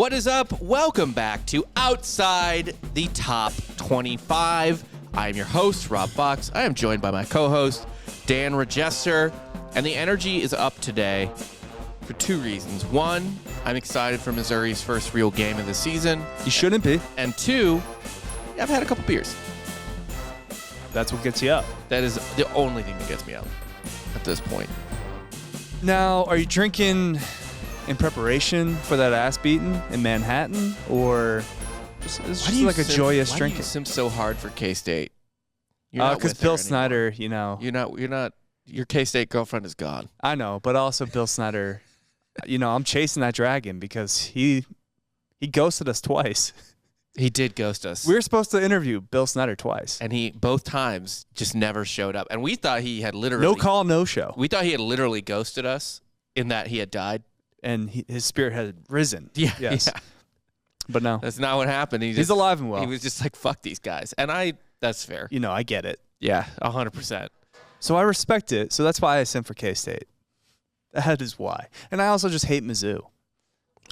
What is up? Welcome back to Outside the Top 25. I am your host, Rob Fox. I am joined by my co-host, Dan Regester, and the energy is up today for two reasons. One, I'm excited for Missouri's first real game of the season. You shouldn't be. And two, I've had a couple beers. That's what gets you up. That is the only thing that gets me up at this point. Now, are you drinking in preparation for that ass beating in Manhattan, or it's just like a joyous drinking? Why do you simp so hard for K-State? Because Bill Snyder, You're not. Your K-State girlfriend is gone. I know, but also Bill Snyder. I'm chasing that dragon because he ghosted us twice. He did ghost us. We were supposed to interview Bill Snyder twice, and he both times just never showed up. And we thought he had literally no call, no show. We thought he had literally ghosted us in that he had died, and his spirit had risen. Yeah, yes, yeah. But no, that's not what happened. He's alive and well. He was just like, "Fuck these guys," and that's fair. I get it. Yeah, 100%. So I respect it. So that's why I sent for K-State. That is why. And I also just hate Mizzou.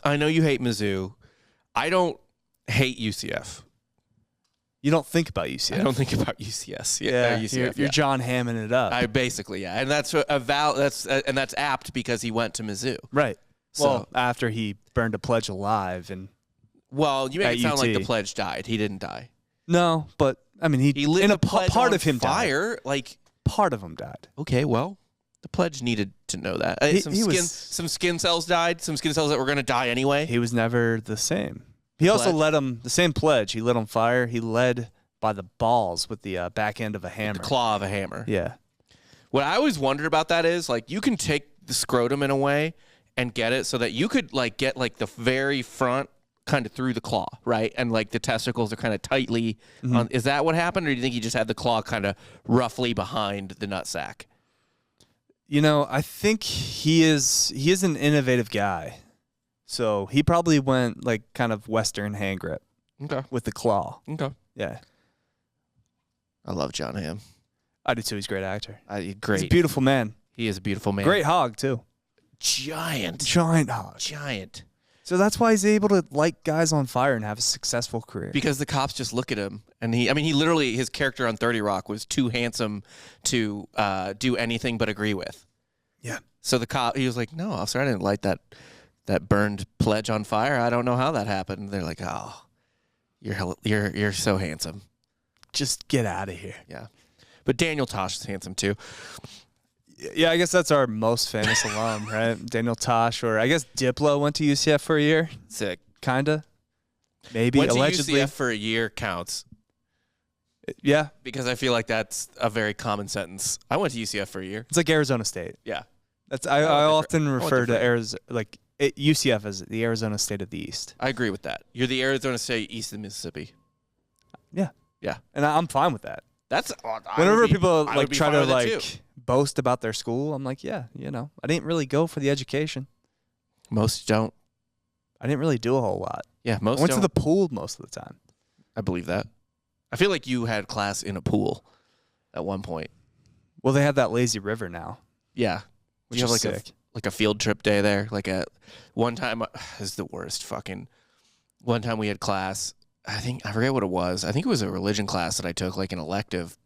I know you hate Mizzou. I don't hate UCF. You don't think about UCF. I don't think about UCS. Yeah, UCF, you're John Hammond it up. I basically, yeah, and that's that's apt because he went to Mizzou. Right. So, well, after he burned a pledge alive, and you make it sound UT. like the pledge died. He didn't die. No, but I mean, he lit in a pledge part on of him fire. died. Like part of him died. Okay, well, the pledge needed to know that. Some skin cells died. Some skin cells that were going to die anyway. He was never the same. He also lit him the same pledge. He lit on fire. He led by the balls with the back end of a hammer, the claw of a hammer. Yeah. What I always wondered about that is like you can take the scrotum in a way and get it so that you could like get like the very front kind of through the claw, right? And like the testicles are kind of tightly on. Is that what happened, or do you think he just had the claw kind of roughly behind the nutsack? I think he is an innovative guy. So he probably went like kind of Western hand grip. Okay. With the claw. Okay. Yeah. I love John Hamm. I do too. He's a great actor. Great. He's a beautiful man. He is a beautiful man. Great hog too. Giant hog. Giant. So that's why he's able to light guys on fire and have a successful career. Because the cops just look at him, and he literally, his character on 30 Rock was too handsome to do anything but agree with. Yeah. So the cop, he was like, "No, officer, I didn't light that burned pledge on fire. I don't know how that happened." And they're like, "Oh, you're so handsome. Just get out of here." Yeah. But Daniel Tosh is handsome too. Yeah, I guess that's our most famous alum, right? Daniel Tosh, or I guess Diplo went to UCF for a year. Sick. Kinda. Maybe. Went allegedly. to UCF for a year counts. Yeah. Because I feel like that's a very common sentence. I went to UCF for a year. It's like Arizona State. Yeah. I often refer to UCF as the Arizona State of the East. I agree with that. You're the Arizona State east of Mississippi. Yeah. Yeah. And I'm fine with that. That's whenever people like try to boast about their school, I'm like, yeah, I didn't really go for the education. Most don't. I didn't really do a whole lot. Yeah, most I went to the pool most of the time. I believe that. I feel like you had class in a pool at one point. Well, they have that lazy river now. Yeah. Which is like a field trip day there. Like one time is the worst fucking. One time we had class. I forget what it was. I think it was a religion class that I took, like an elective,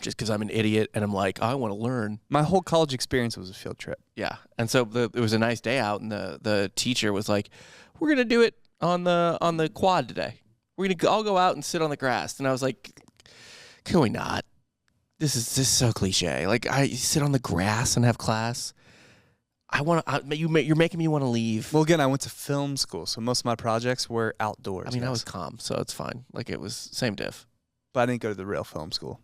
just because I'm an idiot and I'm like, I want to learn. My whole college experience was a field trip. Yeah, and so it was a nice day out, and the teacher was like, "We're gonna do it on the quad today. We're gonna all go out and sit on the grass." And I was like, "Can we not? This is so cliche. Like I sit on the grass and have class. You're making me want to leave." Well, again, I went to film school, so most of my projects were outdoors. I mean, I was calm, so it's fine. Like it was same diff. But I didn't go to the real film school.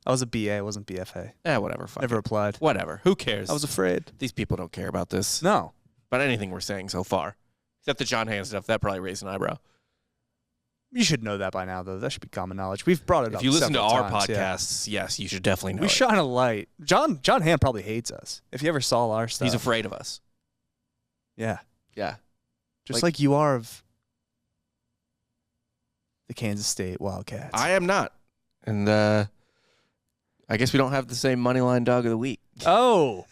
I was a BA, I wasn't BFA. Yeah, whatever. Never applied. Whatever. Who cares? I was afraid. These people don't care about this. No. About anything we're saying so far. Except the John Hamm stuff. That probably raised an eyebrow. You should know that by now, though. That should be common knowledge. We've brought it up. If you listen to our times, podcasts, yes, you should definitely know. We shine a light. John Hamm probably hates us. If you ever saw our stuff. He's afraid of us. Yeah. Yeah. Just like you are of the Kansas State Wildcats. I am not. And I guess we don't have the same Moneyline Dog of the Week. Oh.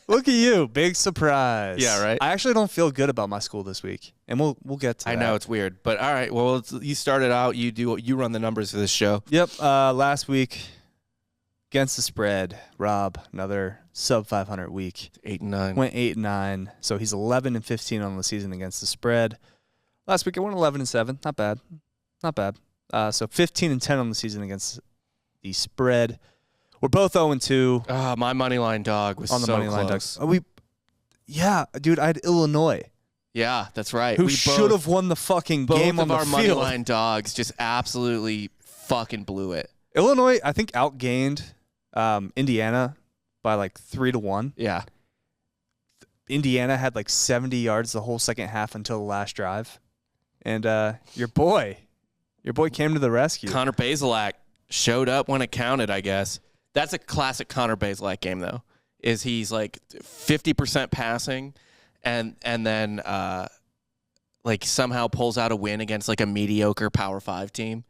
Look at you, big surprise. Yeah, right? I actually don't feel good about my school this week, and we'll get to that. I know it's weird, but all right. Well, you started out. You run the numbers for this show. Yep. Last week against the spread, Rob, another sub 500 week. 8-9. Went 8-9, so he's 11-15 on the season against the spread. Last week I went 11-7. Not bad. Not bad. So 15-10 on the season against the spread. We're both 0-2. My money line dog was on the so money line close. dog. Yeah, dude, I had Illinois, Yeah, that's right. who should have won the fucking game on the Both of our field. money line dogs just absolutely fucking blew it. Illinois, I think, outgained Indiana by like 3-1. Yeah. Indiana had like 70 yards the whole second half until the last drive. And your boy came to the rescue. Connor Bazelak showed up when it counted, I guess. That's a classic Connor Bazelak game, though. Is he's like 50% passing and then like somehow pulls out a win against like a mediocre Power 5 team.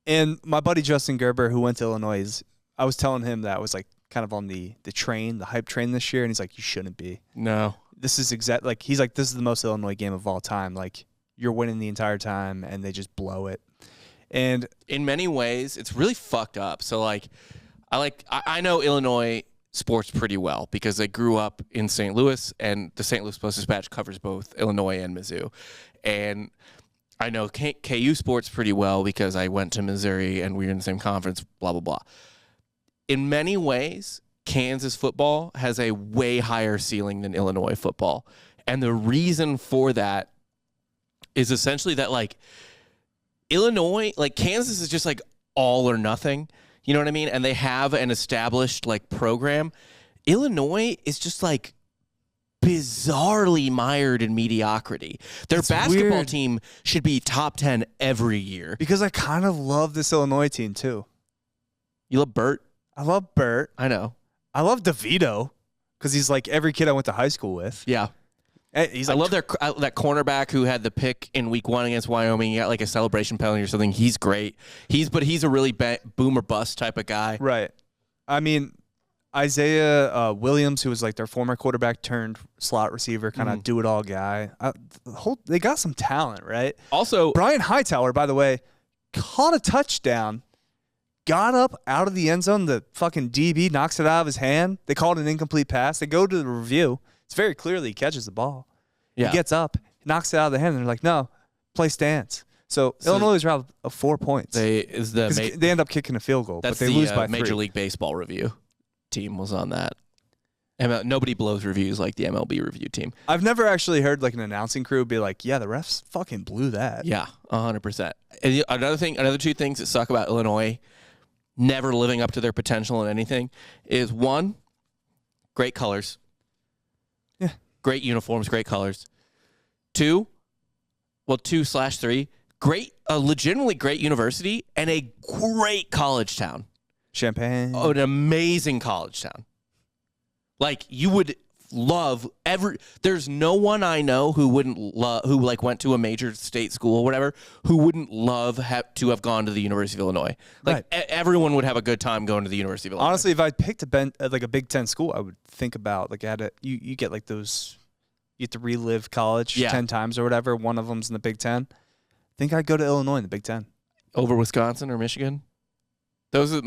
And my buddy Justin Gerber, who went to Illinois, I was telling him that I was like kind of on the train, the hype train this year, and he's like, you shouldn't be. No. This is he's like, this is the most Illinois game of all time. Like, you're winning the entire time, and they just blow it. And in many ways, it's really fucked up. So I know Illinois sports pretty well because I grew up in St. Louis, and the St. Louis Post-Dispatch covers both Illinois and Mizzou. And I know KU sports pretty well because I went to Missouri and we were in the same conference, blah, blah, blah. In many ways, Kansas football has a way higher ceiling than Illinois football. And the reason for that is essentially that, like, Illinois, like, Kansas is just, like, all or nothing. You know what I mean? And they have an established, like, program. Illinois is just, like, bizarrely mired in mediocrity. Their basketball weird. team should be top 10 every year. because I kind of love this Illinois team, too. You love Burt? I love Burt. I know. I love DeVito because he's like every kid I went to high school with. Yeah. He's I like, love that cornerback who had the pick in week 1 against Wyoming. He got like a celebration penalty or something. He's great. But he's a really boom or bust type of guy. Right. I mean, Isaiah Williams, who was like their former quarterback turned slot receiver, kind of do-it-all guy. They got some talent, right? Also, Brian Hightower, by the way, caught a touchdown, got up out of the end zone. The fucking DB knocks it out of his hand. They called it an incomplete pass. They go to the review. It's very clearly he catches the ball. yeah. He gets up, knocks it out of the hand, and they're like, no, play stance. So Illinois is around 4 points. they end up kicking a field goal, but that's they the lose by 3. Major League Baseball review team was on that. Nobody blows reviews like the MLB review team. I've never actually heard like an announcing crew be like, yeah, the refs fucking blew that. Yeah, 100%. And another two things that suck about Illinois never living up to their potential in anything is, one, great colors. Yeah. Great uniforms, great colors. 2/3, a legitimately great university and a great college town. Champagne. Oh, an amazing college town. Like, you would love there's no one I know who wouldn't love, who like went to a major state school or whatever, who wouldn't love to have gone to the University of Illinois. Like, Right. Everyone would have a good time going to the University of Illinois. Honestly, if I picked like a Big Ten school, I would think about like you get like those, you get to relive college 10 times or whatever. One of them's in the Big Ten. I think I'd go to Illinois in the Big Ten over Wisconsin or Michigan. Those are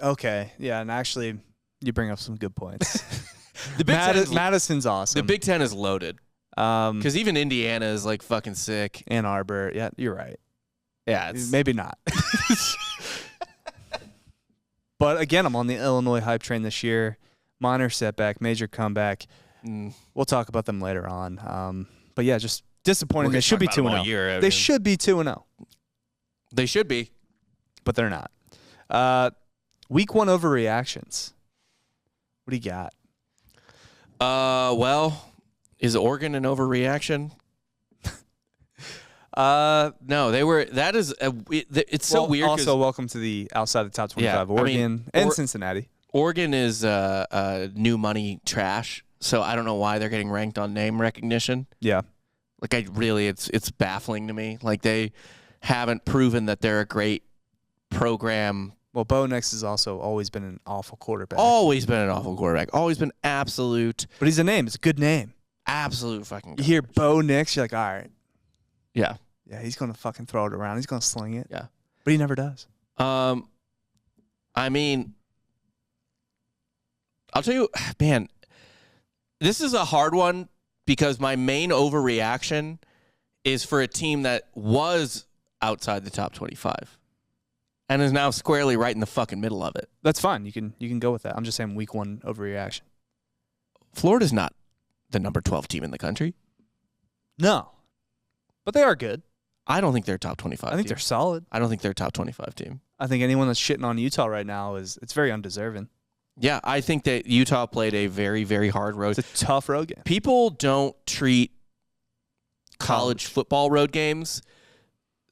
okay. Yeah, and actually, you bring up some good points. the Big Ten. Madison's awesome. The Big Ten is loaded Because because even Indiana is like fucking sick. Ann Arbor. Yeah, you're right. Yeah, it's, Maybe not. But again, I'm on the Illinois hype train this year. Minor setback, major comeback. We'll talk about them later on. But yeah, just disappointing. They should be 2-0. They should be 2-0. They should be, but they're not. Week 1 overreactions. What do you got? Well, is Oregon an overreaction? No, they were. That is, it's so weird. Also, welcome to the outside the top 25. Yeah, Oregon and Cincinnati. Oregon is new money trash, so I don't know why they're getting ranked on name recognition. Yeah, like it's baffling to me. Like, they haven't proven that they're a great program. Well, Bo Nix has also always been an awful quarterback. Always been an awful quarterback. Always been absolute. But he's a name. It's a good name. Absolute fucking. You hear Bo Nix, you're like, all right. Yeah. Yeah, he's going to fucking throw it around. He's going to sling it. Yeah. But he never does. I mean, I'll tell you, man, this is a hard one because my main overreaction is for a team that was outside the top 25 and is now squarely right in the fucking middle of it. That's fine. You can go with that. I'm just saying week 1 overreaction. Florida's not the number 12 team in the country. No. But they are good. I don't think they're a top 25 I think team. they're solid. I don't think they're a top 25 team. I think anyone that's shitting on Utah right now it's very undeserving. Yeah, I think that Utah played a very, very hard road. It's a tough road game. People don't treat college football road games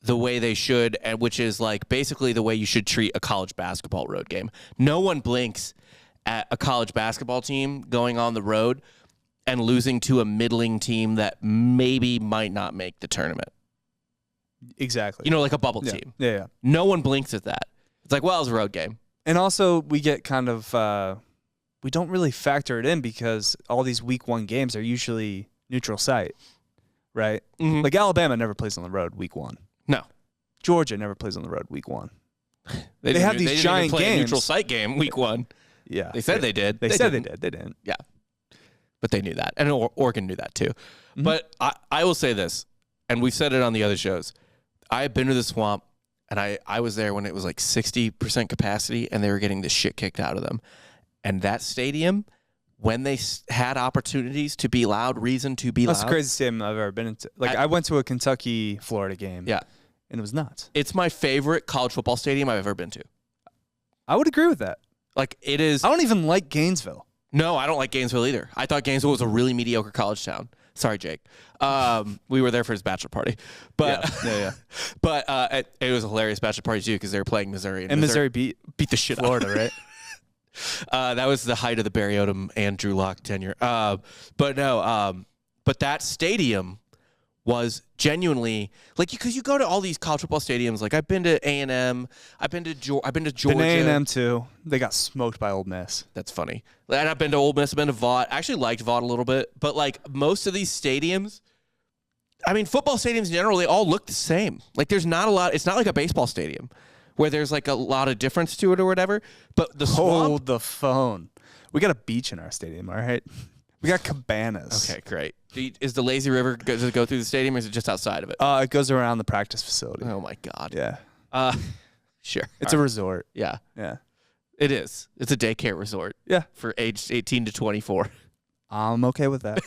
the way they should, and which is like basically the way you should treat a college basketball road game. No one blinks at a college basketball team going on the road and losing to a middling team that maybe might not make the tournament. Exactly. You know, like a bubble team. Yeah. No one blinks at that. It's like, well, it's a road game. And also, we get kind of we don't really factor it in because all these week 1 games are usually neutral site, right? Mm-hmm. Like Alabama never plays on the road week 1. No. Georgia never plays on the road week 1. They have these they giant didn't even play games. A neutral site game week 1. Yeah. They said they did. They said they did. They didn't. Yeah. But they knew that. And Oregon knew that too. Mm-hmm. But I will say this, and we've said it on the other shows. I have been to the Swamp, and I was there when it was like 60% capacity, and they were getting the shit kicked out of them. And that stadium, when they had opportunities to be loud, reason to be loud. That's the craziest stadium I've ever been into. Like, I went to a Kentucky-Florida game. Yeah. And it was nuts. It's my favorite college football stadium I've ever been to. I would agree with that. Like, it is. I don't even like Gainesville. No, I don't like Gainesville either. I thought Gainesville was a really mediocre college town. Sorry, Jake. We were there for his bachelor party, but yeah. But it was a hilarious bachelor party too because they were playing Missouri, and Missouri beat the shit Florida, out. Right? That was the height of the Barry Odom and Drew Lock tenure. But that stadium was genuinely like because you go to all these college football stadiums. Like I've been to A&M, I've been to Georgia. Been to A&M too. They got smoked by Ole Miss. That's funny. And I've been to Ole Miss. I've been to Vaught. I actually liked Vaught a little bit, but like most of these stadiums, I mean, football stadiums in general, they all look the same. Like there's not a lot. It's not like a baseball stadium where there's like a lot of difference to it or whatever. But the Swamp. Hold the phone. We got a beach in our stadium. All right. We got cabanas. Okay, great. Is the lazy river does it go through the stadium or is it just outside of it? It goes around the practice facility. Oh my God. Yeah. Sure. It's a resort. Yeah. Yeah. It is. It's a daycare resort. Yeah. For aged 18 to 24. I'm okay with that.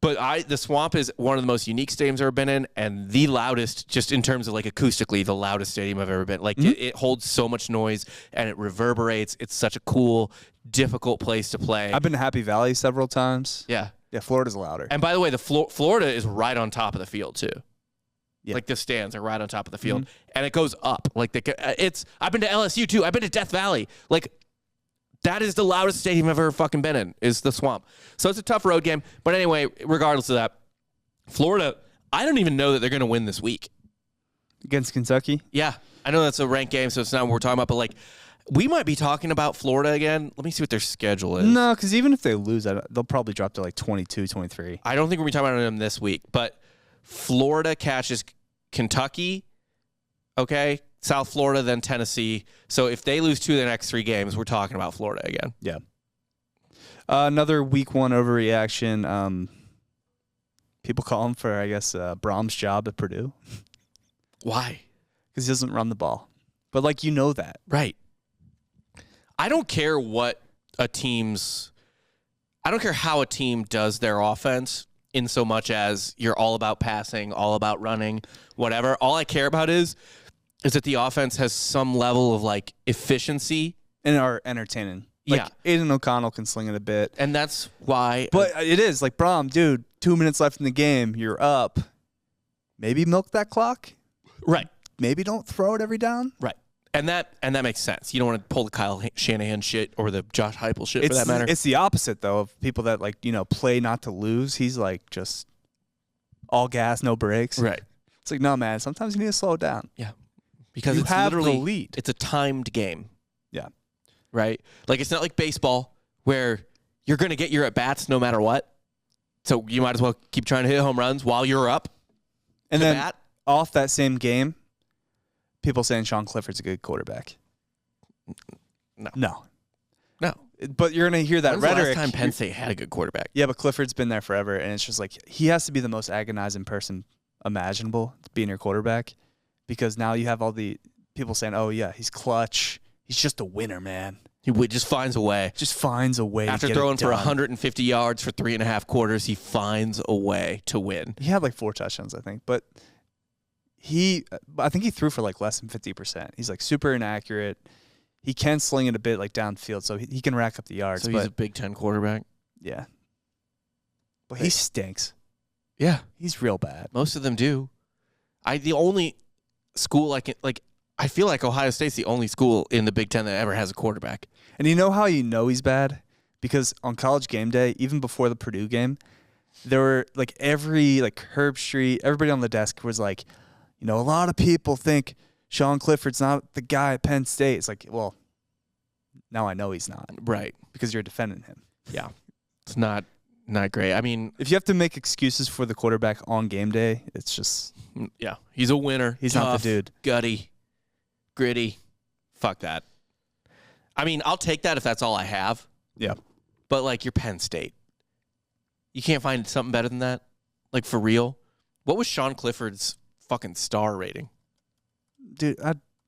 But the Swamp is one of the most unique stadiums I've ever been in, and the loudest, just in terms of like acoustically, the loudest stadium I've ever been. Like it holds so much noise and it reverberates. It's such a cool, difficult place to play. I've been to Happy Valley several times. Yeah. Yeah, Florida's louder. And by the way, the Florida is right on top of the field too. Yeah. Like the stands are right on top of the field, and it goes up. Like I've been to LSU too. I've been to Death Valley. Like. That is the loudest stadium I've ever fucking been in, is the Swamp. So it's a tough road game. But anyway, regardless of that, Florida, I don't even know that they're going to win this week. Against Kentucky? Yeah. I know that's a ranked game, so it's not what we're talking about. But, like, we might be talking about Florida again. Let me see what their schedule is. No, because even if they lose, they'll probably drop to, like, 22, 23. I don't think we're going to be talking about them this week. But Florida catches Kentucky, okay? South Florida, then Tennessee. So if they lose 2 of their next 3 games, we're talking about Florida again. Yeah. Another week 1 overreaction. People call him for, I guess, Brahm's job at Purdue. Why? Because he doesn't run the ball. But, like, you know that. Right. I don't care what I don't care how a team does their offense in so much as you're all about passing, all about running, whatever. All I care about is that the offense has some level of, like, efficiency. And are entertaining. Like, yeah. Aiden O'Connell can sling it a bit. And that's why. But it is. Like, Brahm, dude, 2 minutes left in the game. You're up. Maybe milk that clock. Right. Maybe don't throw it every down. Right. And that makes sense. You don't want to pull the Kyle Shanahan shit or the Josh Heupel shit for that matter. It's the opposite, though, of people that, like, play not to lose. He's, like, just all gas, no brakes. Right. It's like, no, man, sometimes you need to slow it down. Yeah. because You it's have the literally lead. It's a timed game. Yeah. Right? Like, it's not like baseball where you're going to get your at-bats no matter what. So you might as well keep trying to hit home runs while you're up. And then bat. off that same game, people saying Sean Clifford's a good quarterback. No. But you're going to hear that When's rhetoric. the last time Penn State had a good quarterback? Yeah, but Clifford's been there forever, and it's just like he has to be the most agonizing person imaginable being your quarterback, because now you have all the people saying, "Oh yeah, he's clutch. He's just a winner, man. He just finds a way. Just finds a way." After to get throwing it for done. 150 yards for 3.5 quarters, he finds a way to win. He had like 4 touchdowns, I think, but I think he threw for like less than 50%. He's like super inaccurate. He can sling it a bit like downfield, so he can rack up the yards. So he's a Big Ten quarterback? Yeah. But he stinks. Yeah. He's real bad. Most of them do. The only school I feel like Ohio State's the only school in the Big Ten that ever has a quarterback. And you know how you know he's bad? Because on College game day, even before the Purdue game, there were like Herb Street, everybody on the desk was like, a lot of people think Sean Clifford's not the guy at Penn State. It's like, well, now I know he's not. Right. Because you're defending him. Yeah. It's not great. I mean, if you have to make excuses for the quarterback on game day, it's just... Yeah. He's a winner. He's tough, not the dude. Gutty. Gritty. Fuck that. I mean, I'll take that if that's all I have. Yeah. But, like, you're Penn State. You can't find something better than that? Like, for real? What was Sean Clifford's fucking star rating? Dude,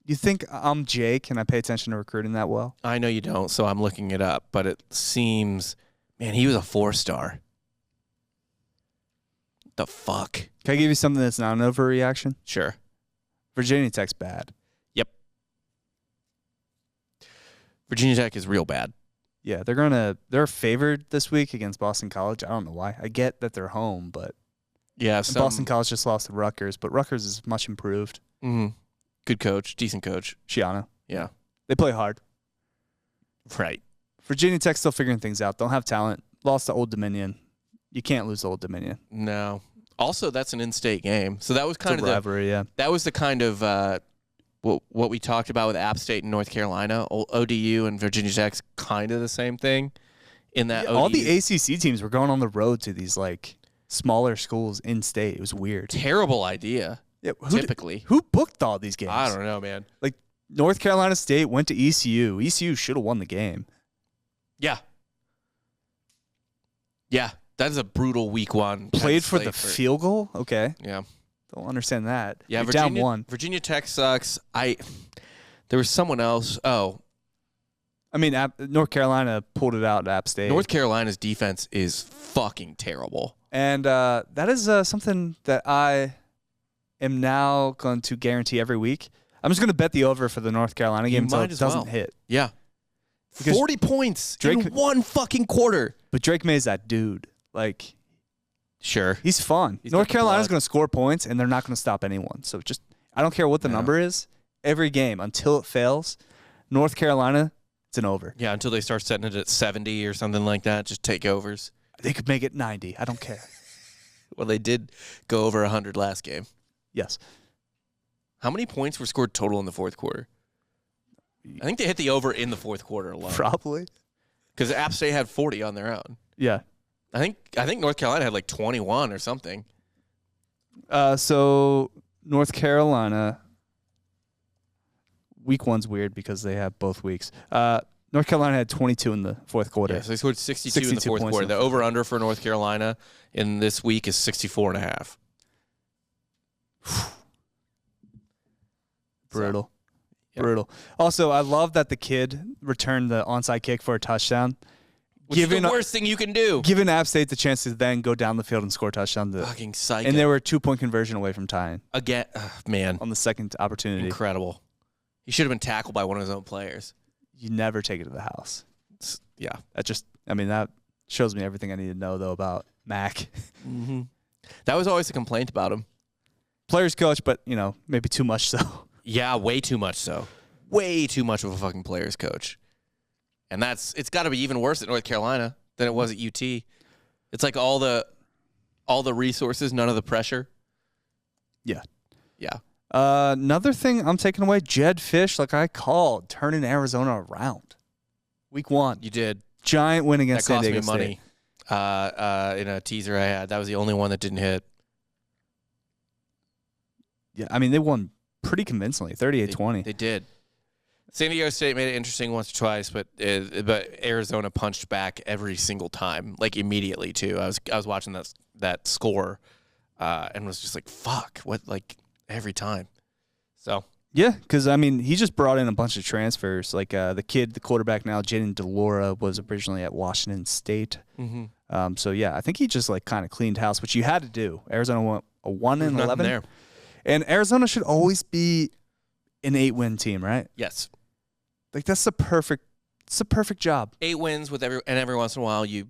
you think I'm Jake and I pay attention to recruiting that well? I know you don't, so I'm looking it up. But it seems, man, he was a 4-star. The fuck? Can I give you something that's not an overreaction? Sure. Virginia Tech's bad. Yep. Virginia Tech is real bad. Yeah, they're favored this week against Boston College. I don't know why. I get that they're home, but yeah, Boston College just lost to Rutgers, but Rutgers is much improved. Mm-hmm. Good coach, decent coach. Shiano. Yeah. They play hard. Right. Virginia Tech's still figuring things out. Don't have talent. Lost to Old Dominion. You can't lose to Old Dominion. No. Also, that's an in-state game. So that was kind of a rivalry, yeah. That was the kind of what we talked about with App State and North Carolina. ODU and Virginia Tech's kind of the same thing. In that all the ACC teams were going on the road to these like smaller schools in state. It was weird. Terrible idea. Yeah, typically. Who booked all these games? I don't know, man. Like North Carolina State went to ECU. ECU should have won the game. Yeah. Yeah. That is a brutal week one. Played for the field goal? Okay. Yeah. Don't understand that. Yeah, You're down 1. Virginia Tech sucks. There was someone else. Oh. I mean, North Carolina pulled it out at App State. North Carolina's defense is fucking terrible. And that is something that I am now going to guarantee every week. I'm just going to bet the over for the North Carolina game until it doesn't hit. Yeah. Because 40 points in one fucking quarter. But Drake May's that dude. Like, sure. He's fun. North Carolina's going to score points, and they're not going to stop anyone. So just, I don't care what the number is. Every game, until it fails, North Carolina, it's an over. Yeah, until they start setting it at 70 or something like that. Just take overs. They could make it 90. I don't care. Well, they did go over 100 last game. Yes. How many points were scored total in the fourth quarter? I think they hit the over in the fourth quarter alone. Probably. Because App State had 40 on their own. Yeah. I think North Carolina had like 21 or something. So North Carolina, week 1's weird because they have both weeks. North Carolina had 22 in the fourth quarter. Yeah, so they scored 62 in the fourth quarter. The over-under for North Carolina in this week is 64.5. Brutal. Yep. Brutal. Also, I love that the kid returned the onside kick for a touchdown. Which is the worst thing you can do. Giving App State the chance to then go down the field and score a touchdown. Fucking psycho. And they were a 2-point conversion away from tying. Again, man. On the second opportunity. Incredible. He should have been tackled by one of his own players. You never take it to the house. Yeah. That shows me everything I need to know, though, about Mac. Mm-hmm. That was always a complaint about him. Players coach, but, maybe too much so. Yeah, way too much so. Way too much of a fucking players coach. And it's got to be even worse at North Carolina than it was at UT. It's like all the resources, none of the pressure. Yeah. Yeah. Another thing I'm taking away, Jed Fish, like I called, turning Arizona around. Week 1. You did. Giant win against San Diego That cost me State. money in a teaser I had. That was the only one that didn't hit. Yeah, I mean, they won pretty convincingly, 38-20. They did. San Diego State made it interesting once or twice, but Arizona punched back every single time, like immediately too. I was watching that score, and was just like, "Fuck!" What, like every time. So Yeah, because, I mean, he just brought in a bunch of transfers. Like the quarterback now, Jaden DeLora, was originally at Washington State. mm-hmm. So, yeah, I think he just, like, kind of cleaned house, which you had to do. Arizona went a 1-11. there. And Arizona should always be an 8-win team, right? Yes, Like, it's the perfect job. 8 wins with every once in a while you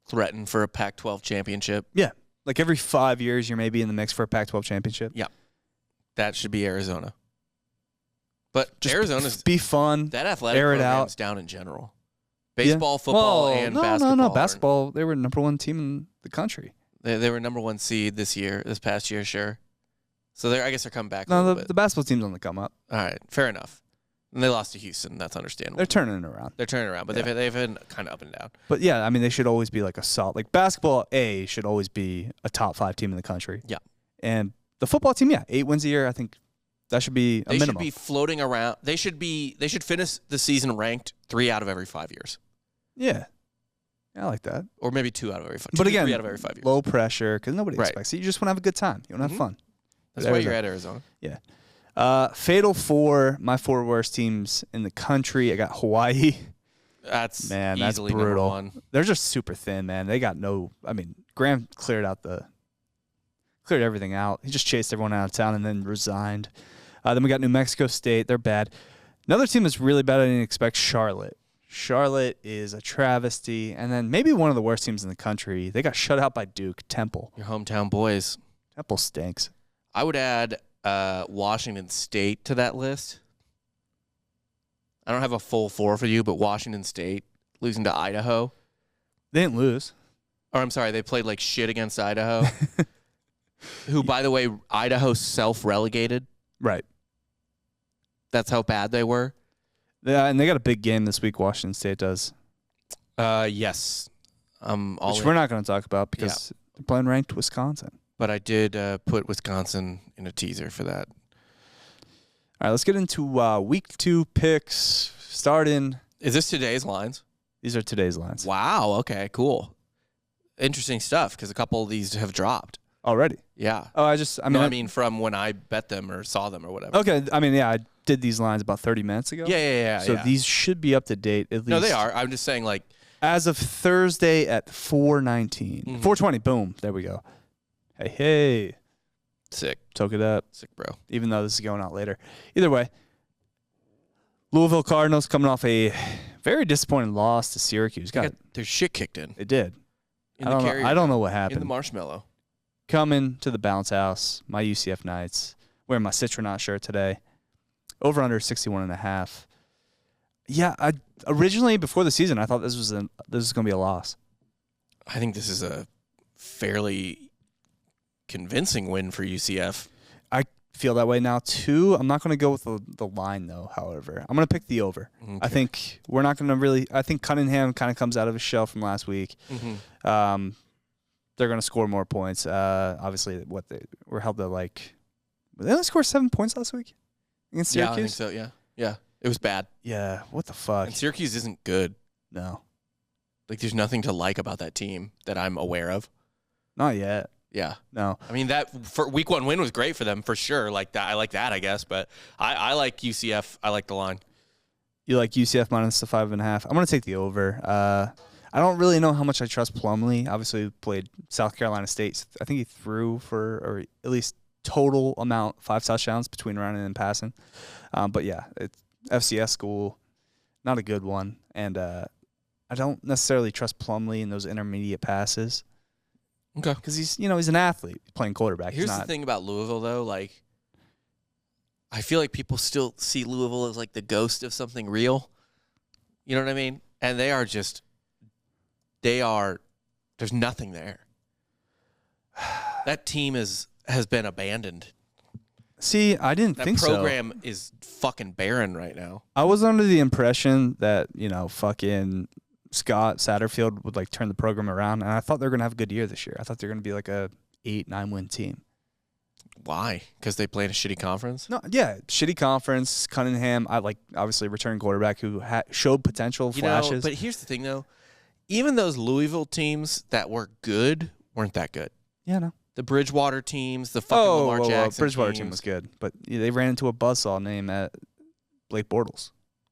threaten for a Pac-12 championship. Yeah. Like, every 5 years, you're maybe in the mix for a Pac-12 championship. Yeah, that should be Arizona. But Just Arizona's be fun. that athletic air it program's out. down in general. Baseball, football, and no, basketball. No, basketball. They were number 1 team in the country. They were number 1 seed this past year, sure. So I guess they're coming back. No, a little the bit. basketball team's on the come up. All right, fair enough. And they lost to Houston. That's understandable. They're turning it around. They're turning around, but Yeah. they've been kind of up and down. But yeah, I mean, they should always be like a solid. Like basketball, should always be a top 5 team in the country. Yeah. And the football team, 8 wins a year. I think that should be a They minimum. should be floating around. They should finish the season ranked 3 out of every 5 years, Yeah, I like that. or maybe 2 out of every 5. But again, 3 out of every 5 years. low pressure because nobody Right. expects it. You just want to have a good time. You want to have fun. That's But why you're at Arizona. Yeah. Fatal 4, my 4 worst teams in the country. I got Hawaii. That's that's easily brutal. number 1. They're just super thin, man. They got no. I mean, Graham cleared everything out. He just chased everyone out of town and then resigned. Then we got New Mexico State. They're bad. Another team that's really bad I didn't expect, Charlotte. Charlotte is a travesty. And then maybe one of the worst teams in the country. They got shut out by Duke. Temple. Your hometown boys. Temple stinks. I would add Washington State to that list. I don't have a full 4 for you, but Washington State losing to Idaho. They didn't lose. Or I'm sorry, they played like shit against Idaho. Who, by the way, Idaho self-relegated. Right. That's how bad they were. Yeah, and they got a big game this week, Washington State does. Yes. Which we're not going to talk about because they're playing ranked Wisconsin. But I did put Wisconsin in a teaser for that. All right, let's get into week 2 picks. Starting. Is this today's lines? These are today's lines. Wow. Okay, cool. Interesting stuff because a couple of these have dropped. Already? Yeah. Oh, I mean from when I bet them or saw them or whatever. Okay, I mean, yeah, I did these lines about 30 minutes ago. Yeah. So these should be up to date at least. No, they are. I'm just saying, like, as of Thursday at 4:19. 4:20, boom, there we go. Hey. sick. Took it up. Sick, bro. Even though this is going out later. Either way, Louisville Cardinals coming off a very disappointing loss to Syracuse. Got their shit kicked in. It did. In I don't know what In happened. the marshmallow. Coming to the bounce house, my UCF Knights, wearing my Citronaut shirt today. Over under 61.5. Yeah, originally before the season, I thought this was going to be a loss. I think this is a fairly convincing win for UCF. I feel that way now too. I'm not going to go with the line though. However, I'm going to pick the over. Okay. I think we're not going to really. I think Cunningham kind of comes out of his shell from last week. Mm-hmm. They're going to score more points. Obviously, what they were held to like. They only scored 7 points last week against Yeah, Syracuse. I think so. Yeah. It was bad. Yeah. What the fuck? And Syracuse isn't good. No, Like, there's nothing to like about that team that I'm aware of. not yet. Yeah. No. I mean, that for week 1 win was great for them for sure. Like that, I like that, I guess. But I like UCF. I like the line. You like UCF minus the 5.5. I'm going to take the over. I don't really know how much I trust Plumlee. Obviously, he played South Carolina State. I think he threw for, or at least total amount, 5 touchdowns between running and passing. But yeah, it's FCS school, not a good one. And I don't necessarily trust Plumlee in those intermediate passes. Okay. Because he's an athlete playing quarterback. Here's the thing about Louisville, though. Like, I feel like people still see Louisville as like the ghost of something real. You know what I mean? And there's nothing there. That team has been abandoned. See, I didn't think so. That program is fucking barren right now. I was under the impression that, fucking Scott Satterfield would like turn the program around, and I thought they were going to have a good year this year. I thought they were going to be like a 8-9 win team. Why? Because they play in a shitty conference? No, yeah, shitty conference. Cunningham, obviously returning quarterback who showed potential flashes. But here's the thing, though. Even those Louisville teams that were good weren't that good. Yeah, no. The Bridgewater teams, the fucking Lamar Jackson Bridgewater teams. team was good, but they ran into a buzzsaw named Blake Bortles.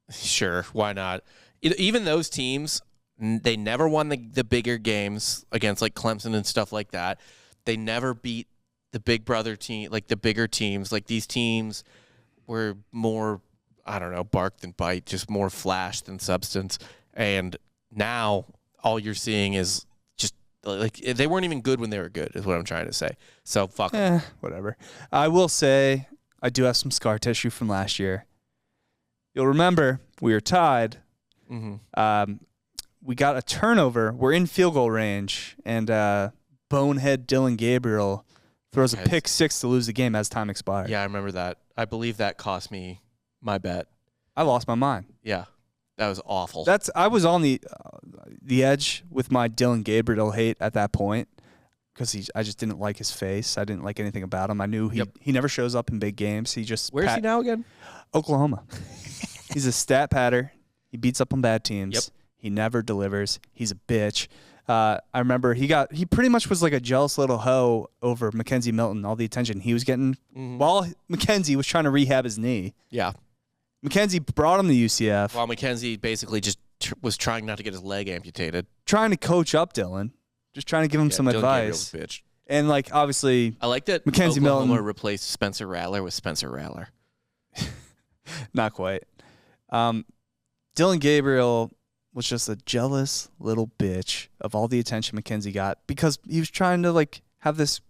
Sure, why not? Even those teams, they never won the bigger games against like Clemson and stuff like that. They never beat the big brother team, like the bigger teams. Like these teams were more, I don't know, bark than bite, just more flash than substance. And now all you're seeing is like they weren't even good when they were good, is what I'm trying to say. So fuck them. Whatever. I will say I do have some scar tissue from last year. You'll remember we were tied. Mm-hmm. We got a turnover. We're in field goal range, and bonehead Dylan Gabriel throws a pick six to lose the game as time expired. Yeah, I remember that. I believe that cost me my bet. I lost my mind. Yeah. That was awful. I was on the edge with my Dylan Gabriel hate at that point because I just didn't like his face. I didn't like anything about him. I knew he never shows up in big games. Where's he now again? Oklahoma. He's a stat patter. He beats up on bad teams. Yep. He never delivers. He's a bitch. I remember he pretty much was like a jealous little hoe over Mackenzie Milton. All the attention he was getting while Mackenzie was trying to rehab his knee. Yeah. Mackenzie brought him to UCF. While Mackenzie basically just was trying not to get his leg amputated. Trying to coach up Dylan. Just trying to give him some Dylan advice. Gabriel's a bitch. And, obviously, I like that Mackenzie Oklahoma Milton replaced Spencer Rattler with Spencer Rattler. Not quite. Dylan Gabriel was just a jealous little bitch of all the attention Mackenzie got because he was trying to, have this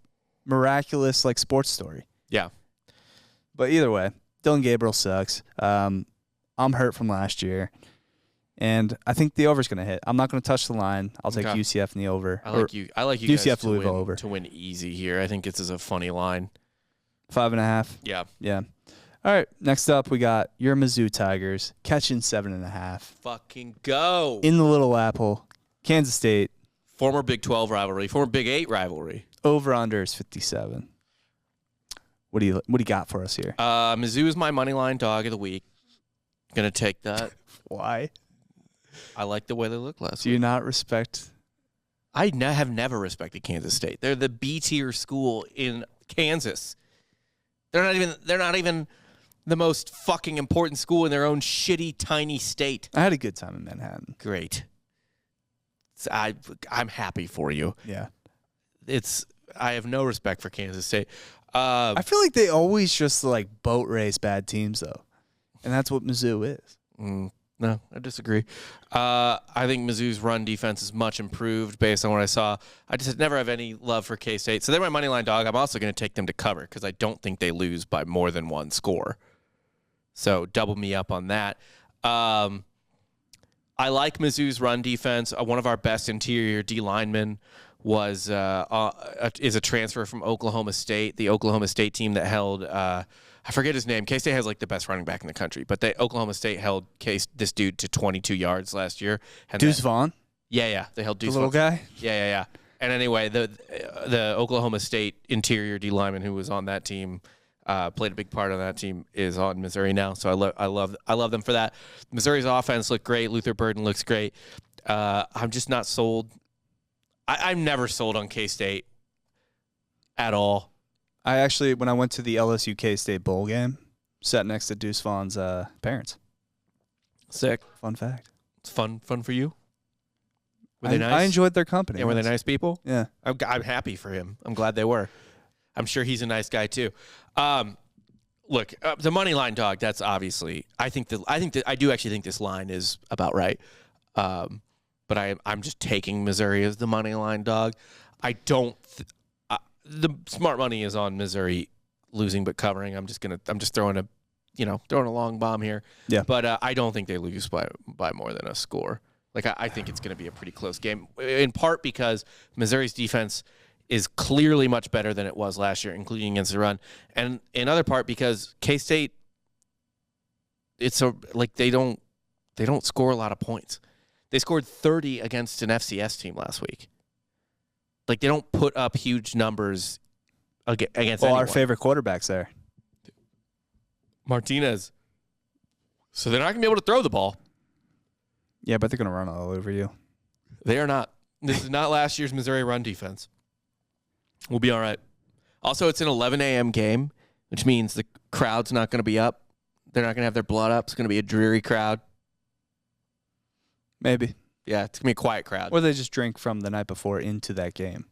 miraculous, sports story. Yeah. But either way, Dylan Gabriel sucks. I'm hurt from last year, and I think the over's going to hit. I'm not going to touch the line. I'll take UCF in the over. I like you UCF guys Louisville over to win easy here. I think this is a funny line. 5.5. Yeah. Yeah. All right. Next up, we got your Mizzou Tigers catching 7.5. Fucking go in the Little Apple, Kansas State. Former Big 12 rivalry, former Big 8 rivalry. Over under is 57. What do you got for us here? Mizzou is my money line dog of the week. Gonna take that. Why? I like the way they look last week. Do you not respect? I have never respected Kansas State. They're the B tier school in Kansas. They're not even the most fucking important school in their own shitty tiny state. I had a good time in Manhattan. Great. I'm happy for you. Yeah. I have no respect for Kansas State. I feel like they always just boat race bad teams though, and that's what Mizzou is. No, I disagree. I think Mizzou's run defense is much improved based on what I saw. I just never have any love for K-State, so they're my money line dog. I'm also going to take them to cover because I don't think they lose by more than one score. So double me up on that. I like Mizzou's run defense. One of our best interior D linemen is a transfer from Oklahoma State, the Oklahoma State team that held I forget his name. K-State has the best running back in the country, but Oklahoma State held this dude to 22 yards last year. And Deuce Vaughn? Yeah, they held Deuce the little Vaughn. guy? Yeah. And anyway, the Oklahoma State interior D lineman who was on that team played a big part on that team is on Missouri now. So I love them for that. Missouri's offense looked great. Luther Burden looks great. I'm just not sold. I'm never sold on K-State at all. I actually, when I went to the LSU K-State bowl game, sat next to Deuce Vaughn's parents. Sick. Fun fact. It's fun for you. Were they nice? I enjoyed their company. And were they nice people? Yeah. I'm happy for him. I'm glad they were. I'm sure he's a nice guy too. Look, the money line dog. That's obviously. I do actually think this line is about right. But I'm just taking Missouri as the money line dog. I don't. The smart money is on Missouri losing but covering. I'm just throwing a long bomb here. Yeah. But I don't think they lose by more than a score. I think it's going to be a pretty close game. In part because Missouri's defense is clearly much better than it was last year, including against the run. And in other part because K-State, they don't score a lot of points. They scored 30 against an FCS team last week. Like, they don't put up huge numbers against anyone. Our favorite quarterback's there. Martinez. So they're not going to be able to throw the ball. Yeah, but they're going to run all over you. They are not. This is not last year's Missouri run defense. We'll be all right. Also, it's an 11 a.m. game, which means the crowd's not going to be up. They're not going to have their blood up. It's going to be a dreary crowd. Maybe. Yeah, it's going to be a quiet crowd. Or they just drink from the night before into that game.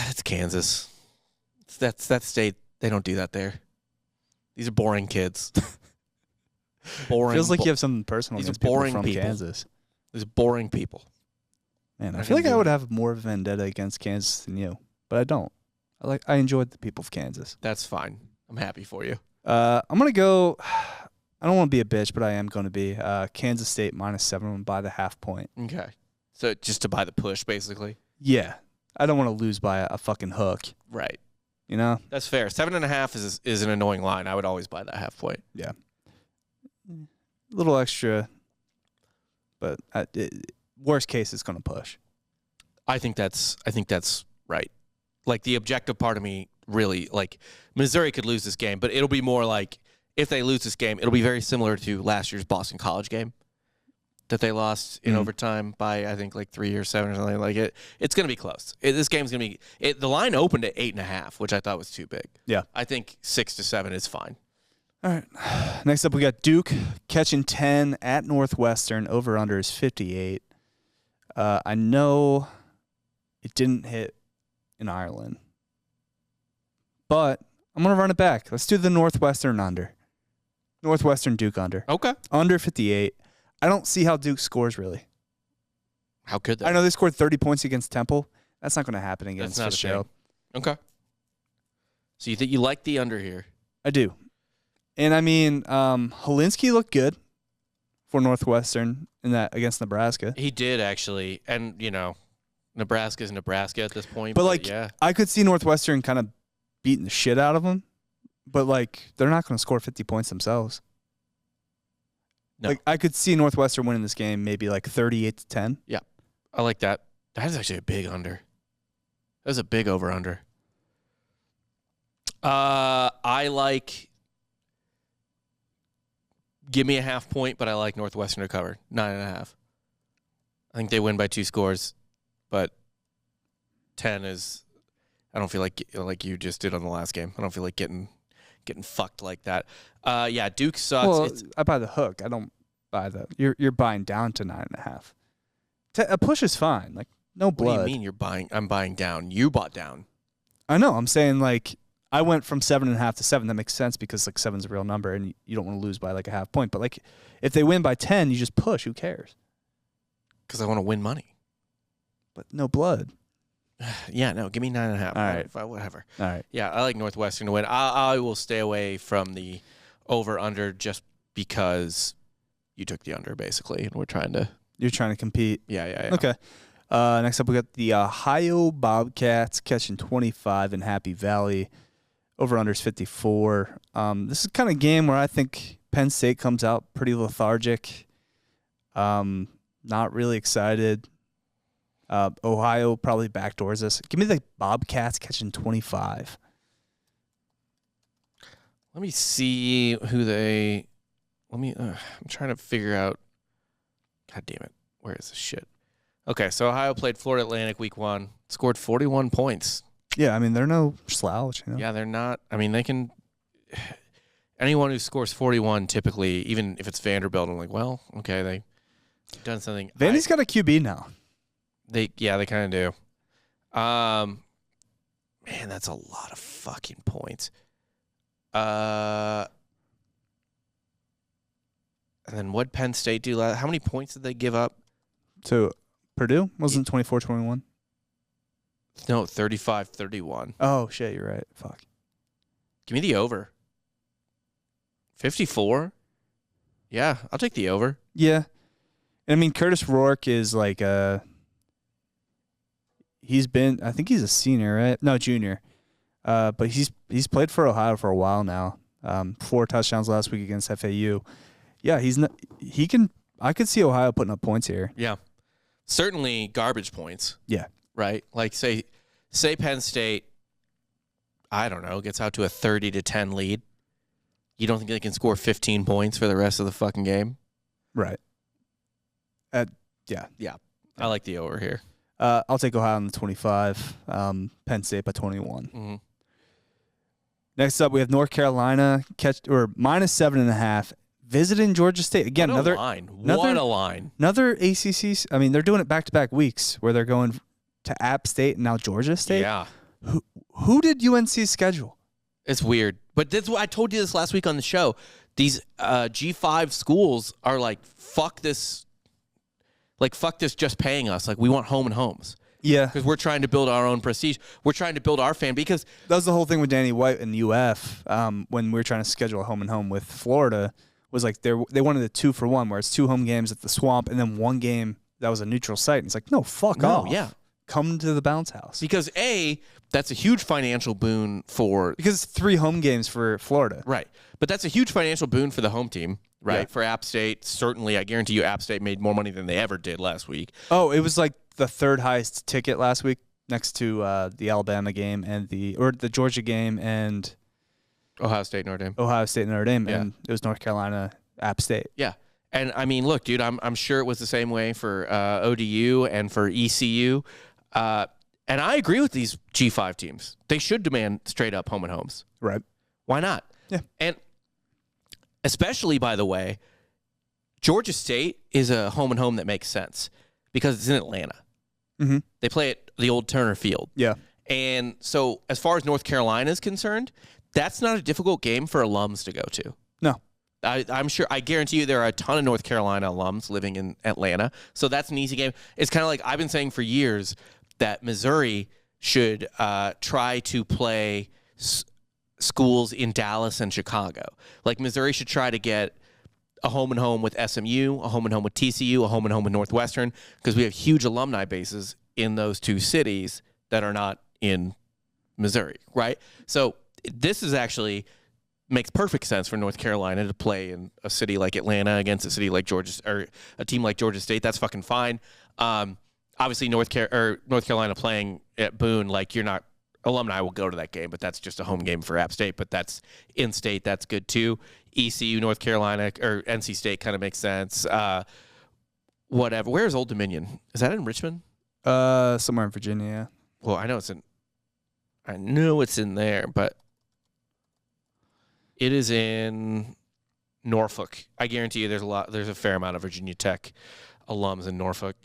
It's Kansas. That's that state. They don't do that there. These are boring kids. Boring. Feels like you have something personal These against are boring people from people. Kansas. These boring people. Man, I feel like I would have more of a vendetta against Kansas than you, but I don't. I enjoyed the people of Kansas. That's fine. I'm happy for you. I'm gonna go. I don't want to be a bitch, but I am going to be Kansas State -7 by the half point. Okay. So just to buy the push, basically. Yeah, I don't want to lose by a fucking hook. Right. You know. That's fair. 7.5 is an annoying line. I would always buy that half point. Yeah. A little extra, but worst case, it's going to push. I think that's right. Like, the objective part of me really, like, Missouri could lose this game, but it'll be more like, if they lose this game, it'll be very similar to last year's Boston College game that they lost in overtime by, I think, like 3 or 7 or something like it. It's going to be close. This game's going to be the line opened at 8.5, which I thought was too big. Yeah. I think 6 to 7 is fine. All right. Next up, we got Duke catching 10 at Northwestern. Over-under is 58. I know it didn't hit in Ireland, but I'm going to run it back. Let's do the Northwestern under. Northwestern Duke under. Okay. Under 58. I don't see how Duke scores, really. How could they? I know they scored 30 points against Temple. That's not going to happen against Fitzgerald. Okay. So you think you like the under here? I do. And, I mean, Helinski looked good for Northwestern in that against Nebraska. He did, actually. And, you know, Nebraska's Nebraska at this point. But like, yeah. I could see Northwestern kind of beating the shit out of them. But, like, they're not going to score 50 points themselves. No. Like, I could see Northwestern winning this game maybe like 38-10. Yeah. I like that. That is actually a big under. That's a big over-under. I like, give me a half point, but I like Northwestern to cover. 9.5. I think they win by 2 scores, but 10 is, I don't feel like you just did on the last game. I don't feel like getting fucked like that. Yeah, Duke sucks. Well, I buy the hook. I don't buy the. You're buying down to 9.5. A push is fine. Like, no blood. What do you mean you're buying? I'm buying down. You bought down. I know. I'm saying, like, I went from 7.5 to 7. That makes sense because, like, 7's a real number and you don't want to lose by like a half point. But, like, if they win by 10, you just push. Who cares? Because I want to win money. But no blood. Yeah, no, give me 9.5. All right. Whatever. All right. Yeah, I like Northwestern to win. I will stay away from the over-under just because you took the under, basically, and we're trying to... You're trying to compete. Yeah. Okay. Next up, we got the Ohio Bobcats catching 25 in Happy Valley. Over-under is 54. This is the kind of game where I think Penn State comes out pretty lethargic. Not really excited. Ohio probably backdoors us. Give me the Bobcats catching 25. Let me see who they... I'm trying to figure out... God damn it. Where is this shit? Okay, so Ohio played Florida Atlantic week 1. Scored 41 points. Yeah, I mean, they're no slouch. You know? Yeah, they're not. I mean, they can... Anyone who scores 41 typically, even if it's Vanderbilt, I'm like, well, okay, they've done something. Vandy's got a QB now. They kind of do. Man, that's a lot of fucking points. And then what Penn State do? How many points did they give up? So Purdue wasn't 24-21. No, 35-31. Oh shit, you're right. Fuck. Give me the over. 54. Yeah, I'll take the over. Yeah, and I mean Curtis Rourke is like I think he's a senior, right? No, junior. But he's played for Ohio for a while now. 4 touchdowns last week against FAU. Yeah, I could see Ohio putting up points here. Yeah. Certainly garbage points. Yeah. Right? Like say Penn State, I don't know, gets out to a 30-10 lead. You don't think they can score 15 points for the rest of the fucking game? Right. Yeah. Yeah. I like the over here. I'll take Ohio on the 25. Penn State by 21. Mm-hmm. Next up, we have North Carolina minus 7.5. Visiting Georgia State again. What a line! Another ACC. I mean, they're doing it back-to-back weeks where they're going to App State and now Georgia State. Yeah. Who did UNC schedule? It's weird, but that's what I told you this last week on the show. These G5 schools are like, fuck this. Like, fuck this, just paying us. Like, we want home and homes. Yeah. Because we're trying to build our own prestige. We're trying to build our fan because that was the whole thing with Danny White and UF when we were trying to schedule a home and home with Florida. Was like they wanted a 2-for-1 where it's 2 home games at the Swamp and then 1 game that was a neutral site. And it's like, no, fuck off. Yeah. Come to the bounce house. Because that's a huge financial boon for... Because it's 3 home games for Florida. Right. But that's a huge financial boon for the home team, right? Yeah. For App State, certainly, I guarantee you App State made more money than they ever did last week. Oh, it was like the 3rd highest ticket last week next to the Alabama game and the Georgia game and... Ohio State, Notre Dame. Yeah. And it was North Carolina, App State. Yeah. And, I mean, look, dude, I'm sure it was the same way for ODU and for ECU. And I agree with these G5 teams. They should demand straight-up home and homes. Right. Why not? Yeah. And especially, by the way, Georgia State is a home and home that makes sense because it's in Atlanta. Mm-hmm. They play at the old Turner Field. Yeah. And so as far as North Carolina is concerned, that's not a difficult game for alums to go to. No. I'm sure, I guarantee you there are a ton of North Carolina alums living in Atlanta. So that's an easy game. It's kind of like I've been saying for years that Missouri should try to play schools in Dallas and Chicago. Like Missouri should try to get a home and home with SMU, a home and home with TCU, a home and home with Northwestern, because we have huge alumni bases in those 2 cities that are not in Missouri, right? So this is actually makes perfect sense for North Carolina to play in a city like Atlanta against a city like Georgia or a team like Georgia State. That's fucking fine. Obviously, North Carolina playing at Boone, like alumni will go to that game, but that's just a home game for App State. But that's in state, that's good too. ECU, North Carolina, or NC State kind of makes sense. Whatever. Where is Old Dominion? Is that in Richmond? Somewhere in Virginia. Well, I know it's in there, but it is in Norfolk. I guarantee you there's a fair amount of Virginia Tech alums in Norfolk.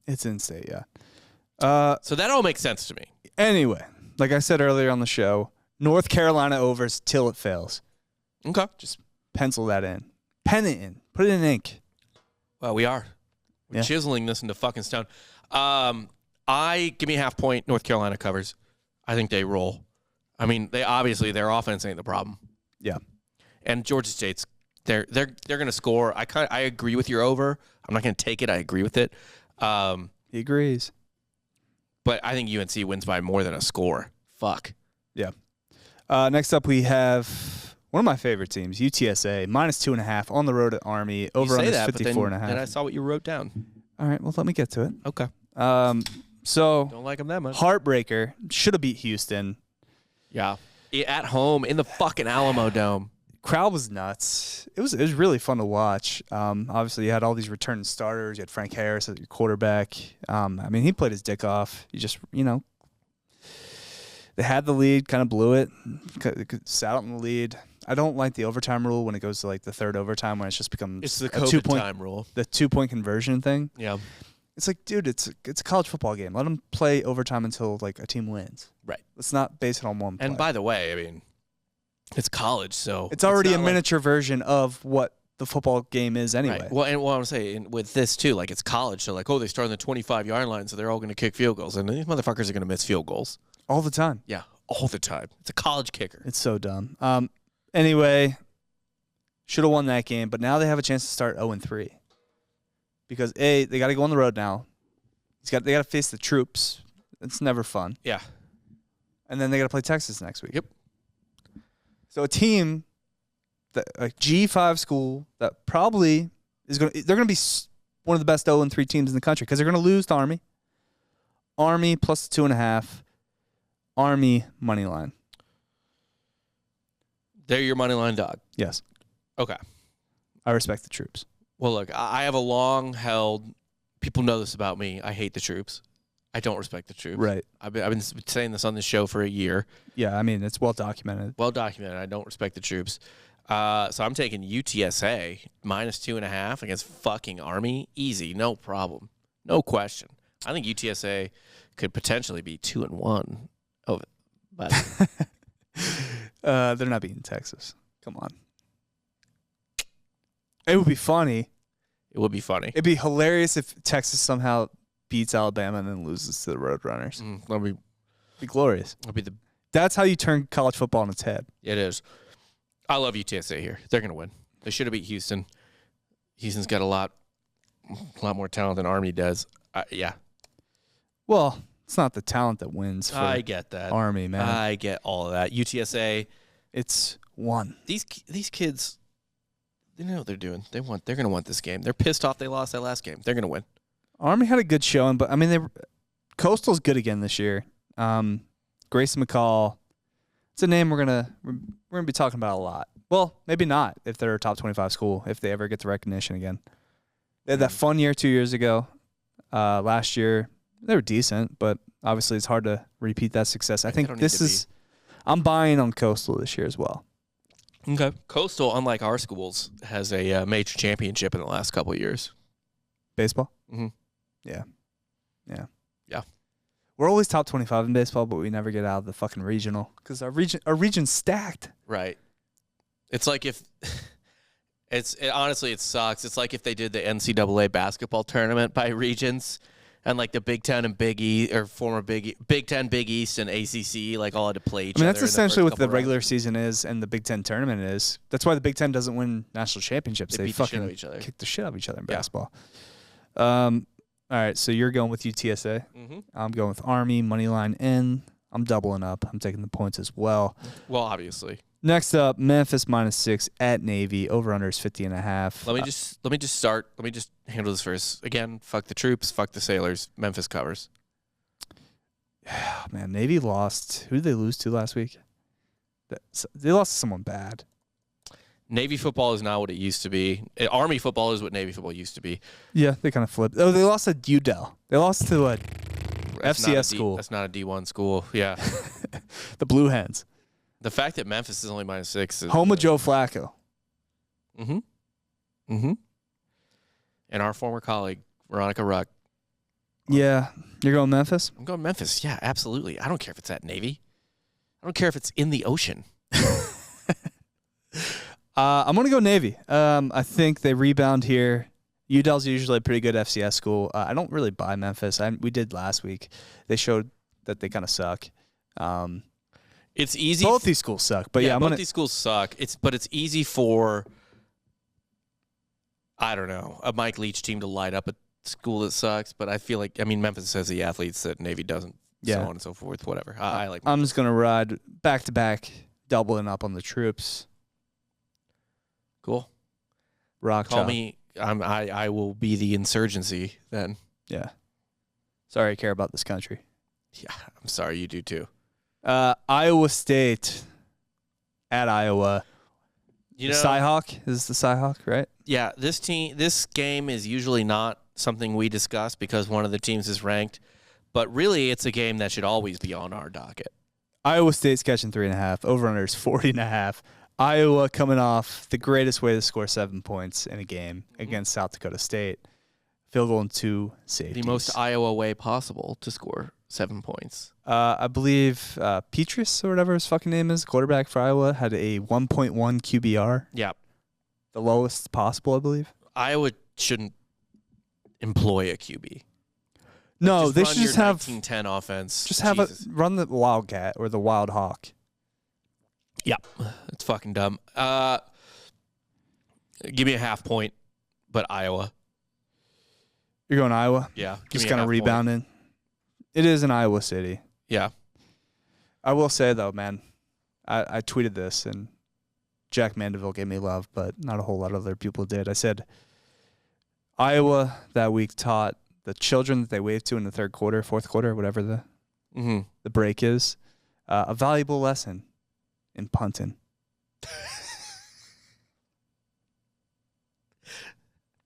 It's in state, yeah. So that all makes sense to me. Anyway, like I said earlier on the show, North Carolina overs till it fails. Okay. Just pencil that in. Pen it in. Put it in ink. Well, we're chiseling this into fucking stone. Give me a half point. North Carolina covers. I think they roll. I mean, their offense ain't the problem. Yeah. And Georgia State's they're going to score. I agree with your over. I'm not going to take it. I agree with it. He agrees. But I think UNC wins by more than a score. Fuck. Yeah. Next up, we have one of my favorite teams, UTSA, minus 2.5 on the road at Army. Over on 54.5. Then I saw what you wrote down. All right. Well, let me get to it. Okay. So don't like them that much. Heartbreaker. Should have beat Houston. Yeah. At home in the fucking Alamo Dome. Crowd was nuts. It was really fun to watch. Obviously, you had all these returning starters. You had Frank Harris as your quarterback. I mean, he played his dick off. You just, they had the lead, kind of blew it, sat out in the lead. I don't like the overtime rule when it goes to like the 3rd overtime when it's just becomes it's the COVID time rule. The 2-point conversion thing. Yeah. It's like, dude, it's a college football game. Let them play overtime until like a team wins. Right. Let's not base it on one play. And by the way, I mean, it's college, so it's already a miniature version of what the football game is anyway. Right. Well, and what I'm saying with this too, like it's college, so like, they start on the 25-yard line, so they're all going to kick field goals, and these motherfuckers are going to miss field goals all the time. Yeah, all the time. It's a college kicker. It's so dumb. Anyway, should have won that game, but now they have a chance to start 0-3 because they got to go on the road now. They got to face the troops It's never fun. Yeah. And then they got to play Texas next week. Yep. So a team, a G5 school that probably they're going to be one of the best 0-3 teams in the country because they're going to lose to Army. Army plus 2.5. Army money line. They're your money line dog. Yes. Okay. I respect the troops. Well, look, I have a long-held. People know this about me. I hate the troops. I don't respect the troops. Right. I've been saying this on this show for a year. Yeah, I mean, it's well documented. Well documented. I don't respect the troops. So I'm taking UTSA minus 2.5 against fucking Army. Easy, no problem, no question. I think UTSA could potentially be 2-1. Oh, but they're not beating Texas. Come on. It would be funny. It would be funny. It'd be hilarious if Texas somehow beats Alabama and then loses to the Roadrunners. That'd be glorious. That's how you turn college football on its head. It is. I love UTSA here. They're going to win. They should have beat Houston. Houston's got a lot more talent than Army does. Yeah. Well, it's not the talent that wins for I get that. Army, man. I get all of that. UTSA. It's one. These kids, they know what they're doing. They're going to want this game. They're pissed off they lost that last game. They're going to win. Army had a good showing, but I mean, Coastal's good again this year. Grayson McCall. It's a name we're gonna be talking about a lot. Well, maybe not if they're a top 25 school, if they ever get the recognition again. They had that fun year 2 years ago. Last year, they were decent, but obviously it's hard to repeat that success. I think I'm buying on Coastal this year as well. Okay. Coastal, unlike our schools, has a major championship in the last couple of years. Baseball? Mm-hmm. Yeah. Yeah. We're always top 25 in baseball, but we never get out of the fucking regional because our region's stacked. Right. It's like if honestly, it sucks. It's like if they did the NCAA basketball tournament by regions, and like the Big Ten and Big East, or former Big Ten, Big East, and ACC, like all had to play each other. I mean, that's essentially what the regular season is, and the Big Ten tournament is. That's why the Big Ten doesn't win national championships. They fucking kick the shit out of each other in basketball. All right, so you're going with UTSA. Mm-hmm. I'm going with Army, moneyline in. I'm doubling up. I'm taking the points as well. Well, obviously. Next up, Memphis -6 at Navy. Over/under is 50.5. Let me just handle this first. Again, fuck the troops, fuck the sailors. Memphis covers. Man, Navy lost. Who did they lose to last week? They lost to someone bad. Navy football is not what it used to be. Army football is what Navy football used to be. Yeah, they kind of flipped. Oh, they lost to UDEL. They lost to a FCS school. That's not a D1 school. Yeah. The Blue Hens. The fact that Memphis is only -6 is home of Joe Flacco. Mm-hmm. Mm-hmm. And our former colleague, Veronica Ruck. Yeah. You're going Memphis? I'm going Memphis. Yeah, absolutely. I don't care if it's at Navy. I don't care if it's in the ocean. I'm going to go Navy. I think they rebound here. UDEL's usually a pretty good FCS school. I don't really buy Memphis. We did last week. They showed that they kind of suck. It's easy. Both these schools suck. But both these schools suck. But it's easy for, I don't know, a Mike Leach team to light up a school that sucks. But I feel like, Memphis has the athletes that Navy doesn't. Yeah. So on and so forth. Whatever. I like Memphis. I'm just going to ride back-to-back, doubling up on the troops. Cool. Call me. I will be the insurgency then. Yeah. Sorry I care about this country. Yeah, I'm sorry you do too. Iowa State at Iowa. Cyhawk is the Cyhawk, right? Yeah, this game is usually not something we discuss because one of the teams is ranked, but really it's a game that should always be on our docket. Iowa State's catching 3.5. Over/under is 40.5. Iowa coming off the greatest way to score 7 points in a game against South Dakota State. Field goal and 2 safeties. The most Iowa way possible to score 7 points. I believe Petrus or whatever his fucking name is, quarterback for Iowa, had a 1.1 QBR. Yeah. The lowest possible, I believe. Iowa shouldn't employ a QB. No, they should just have 1910 offense. Just have run the Wildcat or the Wild Hawk. Yeah, it's fucking dumb. Give me a half point, but Iowa. You're going Iowa? Yeah. Just kind of rebounding. It is in Iowa City. Yeah. I will say, though, man, I tweeted this, and Jack Mandeville gave me love, but not a whole lot of other people did. I said, Iowa that week taught the children that they waved to in the third quarter, fourth quarter, whatever the break is, a valuable lesson in punting.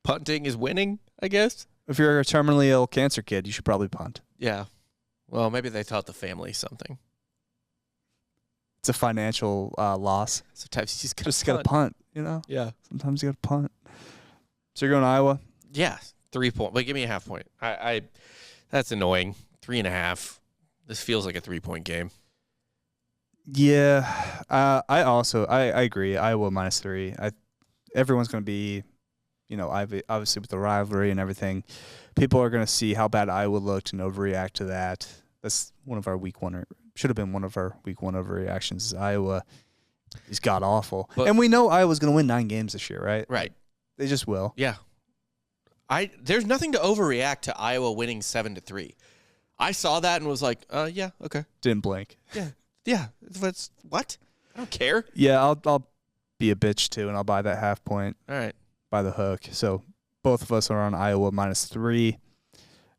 Punting is winning, I guess. If you're a terminally ill cancer kid, you should probably punt. Yeah. Well, maybe they taught the family something. It's a financial loss. Sometimes you just got to punt, you know? Yeah. Sometimes you got to punt. So you're going to Iowa? Yeah. 3 point. But give me a half point. I that's annoying. 3.5. This feels like a 3-point game. Yeah. I agree. Iowa -3. Everyone's going to be, obviously with the rivalry and everything, people are going to see how bad Iowa looked and overreact to that. That's one of our week one, should have been one of our week one overreactions. Iowa is god awful. And we know Iowa's going to win 9 games this year, right? Right. They just will. Yeah. There's nothing to overreact to Iowa winning 7-3. I saw that and was like, yeah, okay. Didn't blink. Yeah. Yeah. What? I don't care. Yeah, I'll be a bitch too, and I'll buy that half point. All right. By the hook. So both of us are on Iowa -3.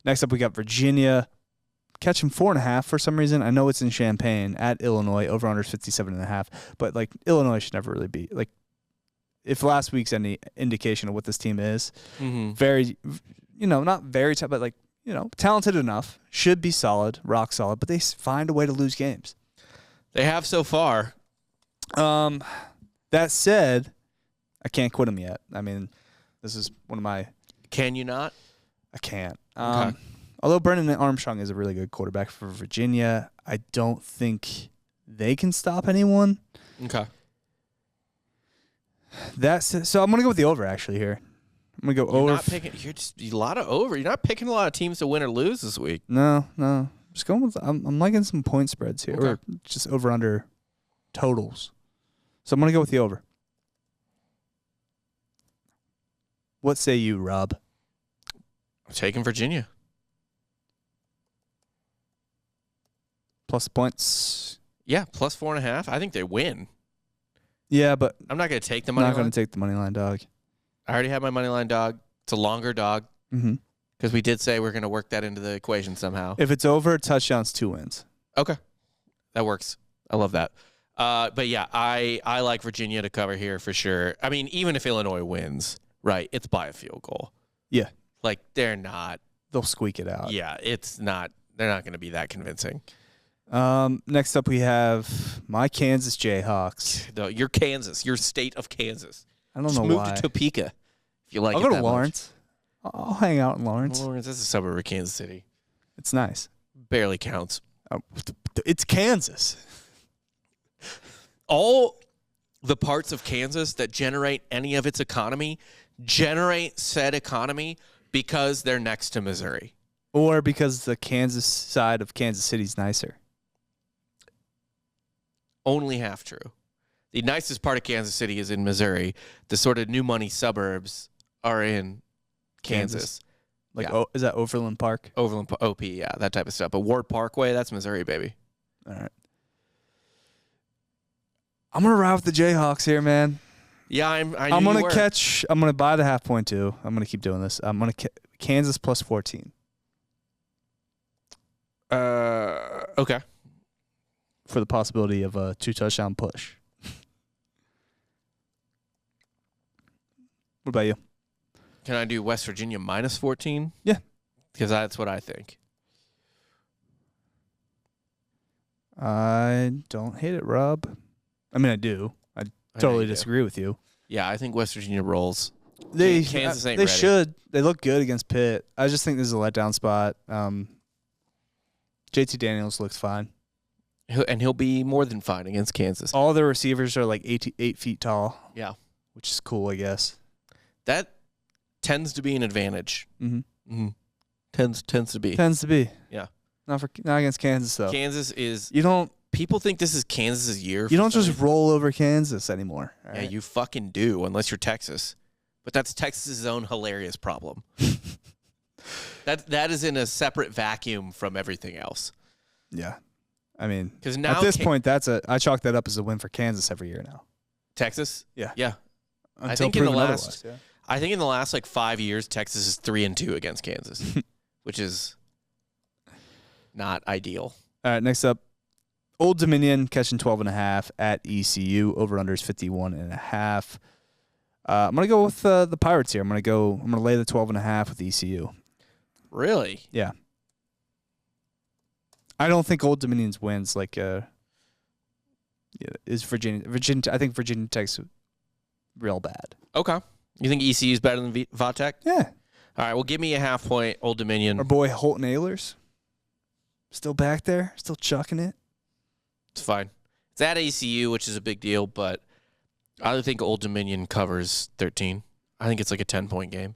Next up, we got Virginia. Catching 4.5 for some reason. I know it's in Champaign at Illinois. Over under 57.5. But Illinois should never really be if last week's any indication of what this team is, very, not very tough, but talented enough, should be solid, rock solid. But they find a way to lose games. They have so far. That said, I can't quit them yet. I mean, this is one of my. Can you not? I can't. Okay. Although Brennan Armstrong is a really good quarterback for Virginia, I don't think they can stop anyone. Okay. So I'm going to go with the over actually here. I'm going to go over. You're just a lot of over. You're not picking a lot of teams to win or lose this week. No. Just going with. I'm liking some point spreads here, or just over under totals. So I'm going to go with the over. What say you, Rob? I'm taking Virginia. Plus points. Yeah, plus 4.5. I think they win. Yeah, but I'm not going to take the money line. Not going to take the money line dog. I already have my money line dog. It's a longer dog. Because we did say we're going to work that into the equation somehow. If it's over, touchdowns, 2 wins. Okay. That works. I love that. But yeah, I like Virginia to cover here for sure. I mean, even if Illinois wins, right, it's by a field goal. Yeah. They're not. They'll squeak it out. Yeah, it's not. They're not going to be that convincing. Next up, we have my Kansas Jayhawks. No, you're Kansas. Your state of Kansas. I don't know move why. to Topeka if you like. I'll go to Lawrence. I'll hang out in Lawrence. Lawrence, that's a suburb of Kansas City. It's nice. Barely counts. It's Kansas. All the parts of Kansas that generate any of its economy generate said economy because they're next to Missouri. Or because the Kansas side of Kansas City is nicer. Only half true. The nicest part of Kansas City is in Missouri. The sort of new money suburbs are in Kansas. Is that Overland Park? Overland, OP, yeah, that type of stuff. But Ward Parkway, that's Missouri, baby. All right. I'm going to ride with the Jayhawks here, man. Yeah, I'm going to buy the half point too. I'm going to keep doing this. I'm going to Kansas plus 14. Okay. For the possibility of a 2-touchdown push. What about you? Can I do West Virginia minus 14? Yeah. Because that's what I think. I don't hate it, Rob. I mean, I do. I totally disagree with you. Yeah, I think West Virginia rolls. Kansas ain't ready. They should. They look good against Pitt. I just think this is a letdown spot. JT Daniels looks fine. And he'll be more than fine against Kansas. All the receivers are 8 feet tall. Yeah. Which is cool, I guess. That tends to be an advantage. Mm-hmm. Tends to be. Tends to be. Yeah. Not against Kansas, though. Kansas is... People think this is Kansas' year. You don't just roll over Kansas anymore. Yeah, you fucking do, unless you're Texas. But that's Texas' own hilarious problem. That is in a separate vacuum from everything else. Yeah. I mean, 'Cause now at this point, I chalk that up as a win for Kansas every year now. Texas? Yeah. Yeah. Until I think in the otherwise, yeah. I think in the last like 5 years, Texas is 3-2 against Kansas, which is not ideal. All right, next up, Old Dominion catching 12.5 at ECU. Over/under is 51.5. I'm gonna go with the Pirates here. I'm gonna lay the 12.5 with ECU. Really? Yeah. I don't think Old Dominion's wins is Virginia. I think Virginia Tech's real bad. Okay. You think ECU is better than Vatech? Yeah. All right. Well, give me a half point, Old Dominion. Our boy Holton Ahlers, still back there, still chucking it. It's fine. It's at ECU, which is a big deal, but I think Old Dominion covers 13. I think it's like a 10-point game.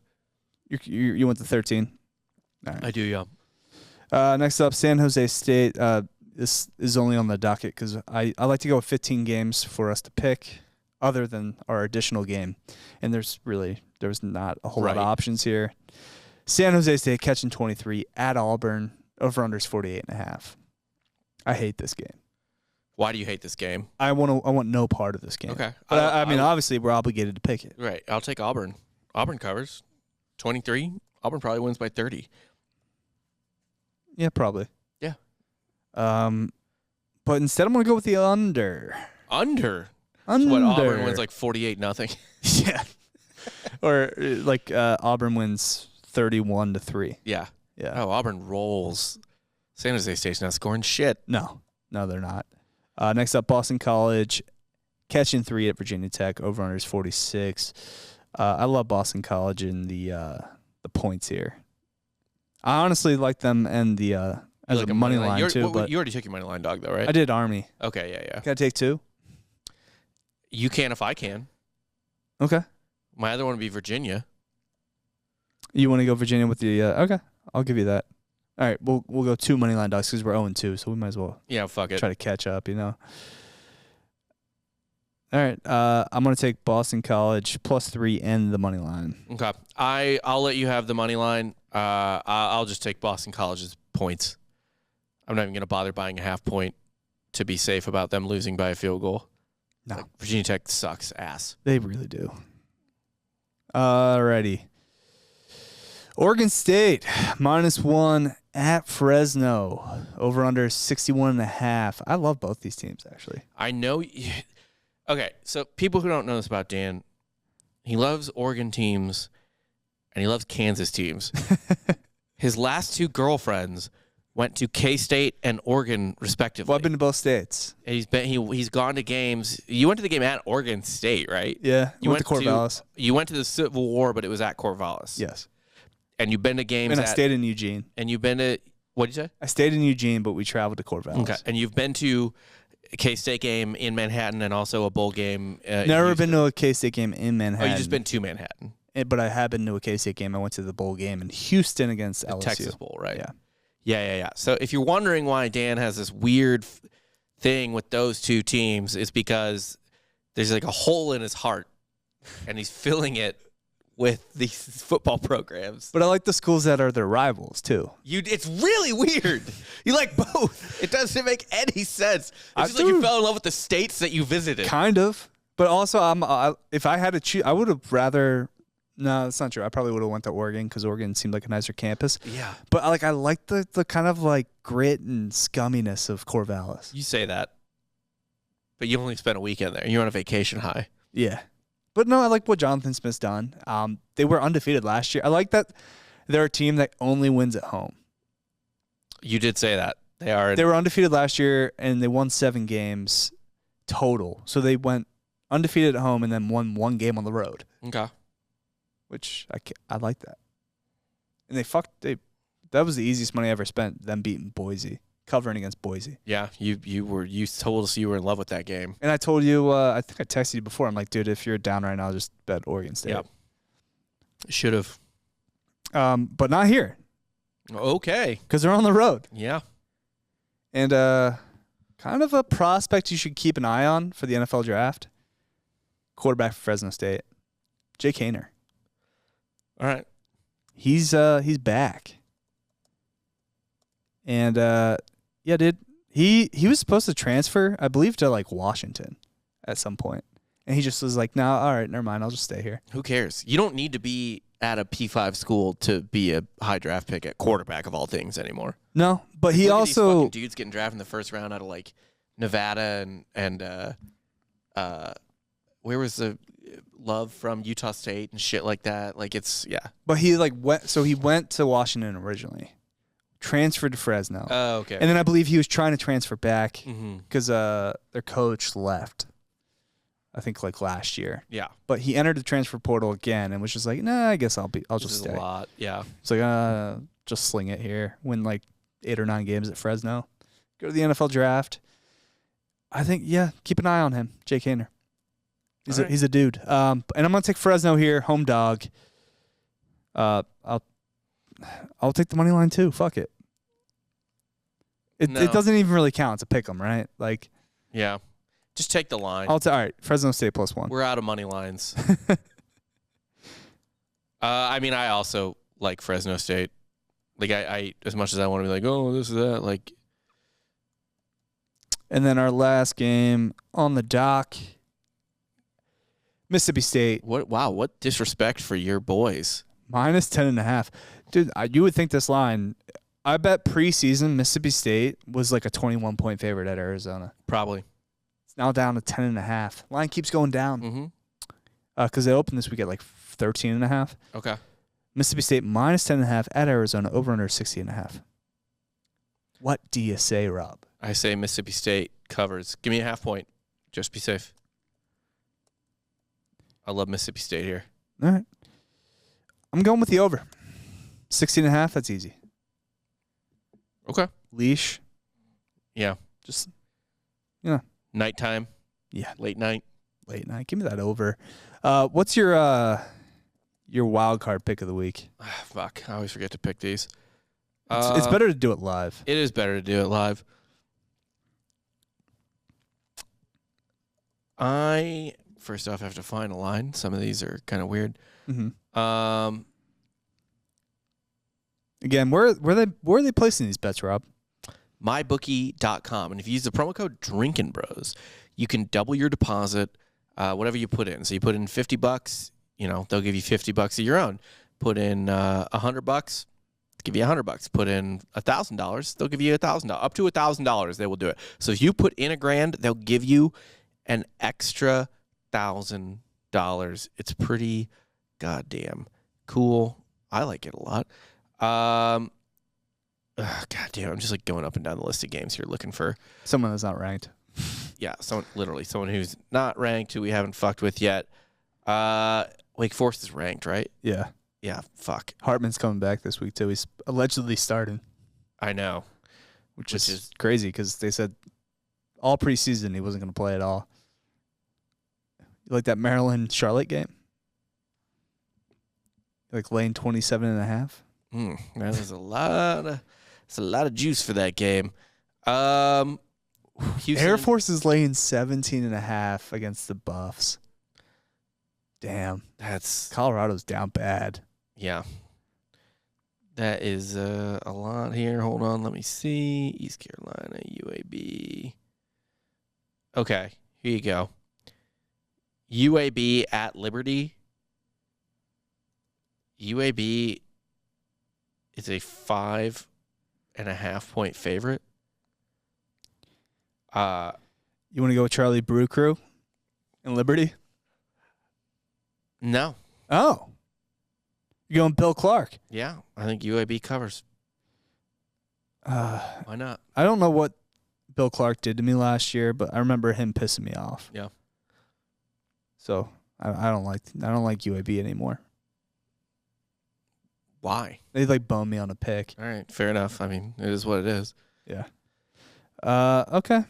You went to 13. All right. I do, yeah. Next up, San Jose State. This is only on the docket because I like to go with 15 games for us to pick other than our additional game. And there's not a whole lot of options here. San Jose State catching 23 at Auburn. Over/under is 48.5. I hate this game. Why do you hate this game? I want no part of this game. Okay. But I mean, obviously, we're obligated to pick it. Right. I'll take Auburn. Auburn covers 23. Auburn probably wins by 30. Yeah, probably. Yeah. But instead, I'm going to go with the under. Under? Under. So what, Auburn wins like 48-0? Yeah. Or like Auburn wins 31-3. Yeah. Yeah. Oh, Auburn rolls. San Jose State's not scoring shit. No, they're not. Next up, Boston College catching 3 at Virginia Tech. Over/under is 46. I love Boston College in the points here. I honestly like them and the as like a money line too. But you already took your money line dog though, right? I did Army. Okay, yeah. Can I take 2? You can if I can. Okay. My other one would be Virginia. You want to go Virginia with the okay? I'll give you that. All right, we'll go 2 money line dogs because we're 0-2, so we might as well fuck it. Try to catch up, All right, I'm gonna take Boston College +3 and the money line. Okay, I'll let you have the money line. I'll just take Boston College's points. I'm not even gonna bother buying a half point to be safe about them losing by a field goal. No, like, Virginia Tech sucks ass. They really do. Alrighty. Oregon State -1 at Fresno. Over/under 61.5. I love both these teams actually. I know. Okay, so people who don't know this about Dan, he loves Oregon teams and he loves Kansas teams. His last 2 girlfriends went to K-State and Oregon respectively. Well, I've been to both states. And he's gone to games. You went to the game at Oregon State, right? Yeah, you went to Corvallis. You went to the Civil War, but it was at Corvallis. Yes. And you've been to games. And I stayed in Eugene. And you've been to, what'd you say? I stayed in Eugene, but we traveled to Corvallis. Okay. And you've been to a K-State game in Manhattan and also a bowl game. Never been to a K-State game in Manhattan. Oh, you just been to Manhattan. But I have been to a K-State game. I went to the bowl game in Houston against LSU. Texas Bowl, right? Yeah. Yeah. So if you're wondering why Dan has this weird thing with those 2 teams, it's because there's like a hole in his heart, and he's filling it with these football programs. But I like the schools that are their rivals too. It's really weird. You like both. It doesn't make any sense. It's just like you fell in love with the states that you visited. Kind of. But also, if I had to choose, I would have rather. No, that's not true. I probably would have went to Oregon because Oregon seemed like a nicer campus. Yeah. But I like the kind of like grit and scumminess of Corvallis. You say that, but you only spent a weekend there. You're on a vacation high. Yeah. But no, I like what Jonathan Smith's done. They were undefeated last year. I like that they're a team that only wins at home. You did say that. They were undefeated last year, and they won 7 games total. So they went undefeated at home and then won 1 game on the road. Okay. Which I like that. And that was the easiest money I ever spent, them beating Boise, covering against Boise. Yeah, you told us you were in love with that game. And I told you, I think I texted you before. I'm like, dude, if you're down right now, just bet Oregon State. Yep. Should have. But not here. Okay. Because they're on the road. Yeah. And kind of a prospect you should keep an eye on for the NFL draft. Quarterback for Fresno State, Jake Haener. All right. He's back. And yeah, dude, he was supposed to transfer, I believe, to like Washington at some point. And he just was like, no, all right, never mind. I'll just stay here. Who cares? You don't need to be at a P5 school to be a high draft pick at quarterback of all things anymore. No, but he Look at these also fucking dudes getting drafted in the first round out of like Nevada and where was the Love from Utah State and shit like that. Like it's But he like went. So he went to Washington originally, transferred to Fresno. Oh, okay. And then I believe he was trying to transfer back Mm-hmm. because their coach left. I think like last year. Yeah. But he entered the transfer portal again and was just like, nah, I guess I'll This just is stay. a lot. Yeah. It's like, just sling it here. Win like 8 or 9 games at Fresno. Go to the NFL draft. I think, yeah, keep an eye on him, Jake Haener. He's a dude. And I'm gonna take Fresno here, home dog. I'll take the money line too. Fuck it. It doesn't even really count. It's a pick 'em, right? Like, yeah. Just take the line. all right. Fresno State +1. We're out of money lines. I mean, I also like Fresno State. Like, I as much as I want to be like, oh, this is that. Like, And then our last game on the dock, Mississippi State what disrespect for your boys. -10.5. Dude, you would think this line. I bet preseason Mississippi State was like a 21-point favorite at Arizona. Probably. It's now down to 10.5. Line keeps going down. Mm-hmm. Because they opened this week at like 13.5. Okay. Mississippi State -10.5 at Arizona, over under 60.5. What do you say, Rob? I say Mississippi State covers. Give me a half point. Just be safe. I love Mississippi State here. All right. I'm going with the over. 16.5, that's easy. Okay. Leash. Yeah. Just, Nighttime. Yeah. Late night. Late night. Give me that over. What's your wild card pick of the week? Fuck. I always forget to pick these. It's better to do it live. It is better to do it live. I first off have to find a line. Some of these are kind of weird. Mm-hmm. Again, where are they placing these bets, Rob? mybookie.com, and if you use the promo code Drinkin' Bros, you can double your deposit, whatever you put in. So you put in $50, they'll give you $50 of your own. Put in $100, give you $100. Put in $1,000, they'll give you $1,000. Up to $1,000, they will do it. So if you put in $1,000, they'll give you an extra $1,000. It's pretty goddamn cool. I like it a lot. God damn, I'm just like going up and down the list of games here looking for Someone that's not ranked. Yeah, someone who's not ranked, who we haven't fucked with yet. Wake Forest is ranked, right? Yeah. Yeah, fuck. Hartman's coming back this week too. He's allegedly starting, I know. which is crazy because they said all preseason he wasn't going to play at all. You like that Maryland Charlotte game? Like laying 27.5. That is a lot of juice for that game. Houston, Air Force is laying 17.5 against the Buffs. Damn. That's Colorado's down bad. yeah. That is a lot here. Hold on, let me see. East Carolina, UAB. Okay, here you go. UAB at Liberty. UAB is a 5.5 point favorite. You want to go with Charlie Brew Crew and Liberty? No. Oh. You're going Bill Clark. Yeah, I think UAB covers. Why not? I don't know what Bill Clark did to me last year, but I remember him pissing me off. Yeah. So I don't like UAB anymore. Why? They like bone me on a pick. All right, fair enough. I mean, it is what it is. Yeah. Okay.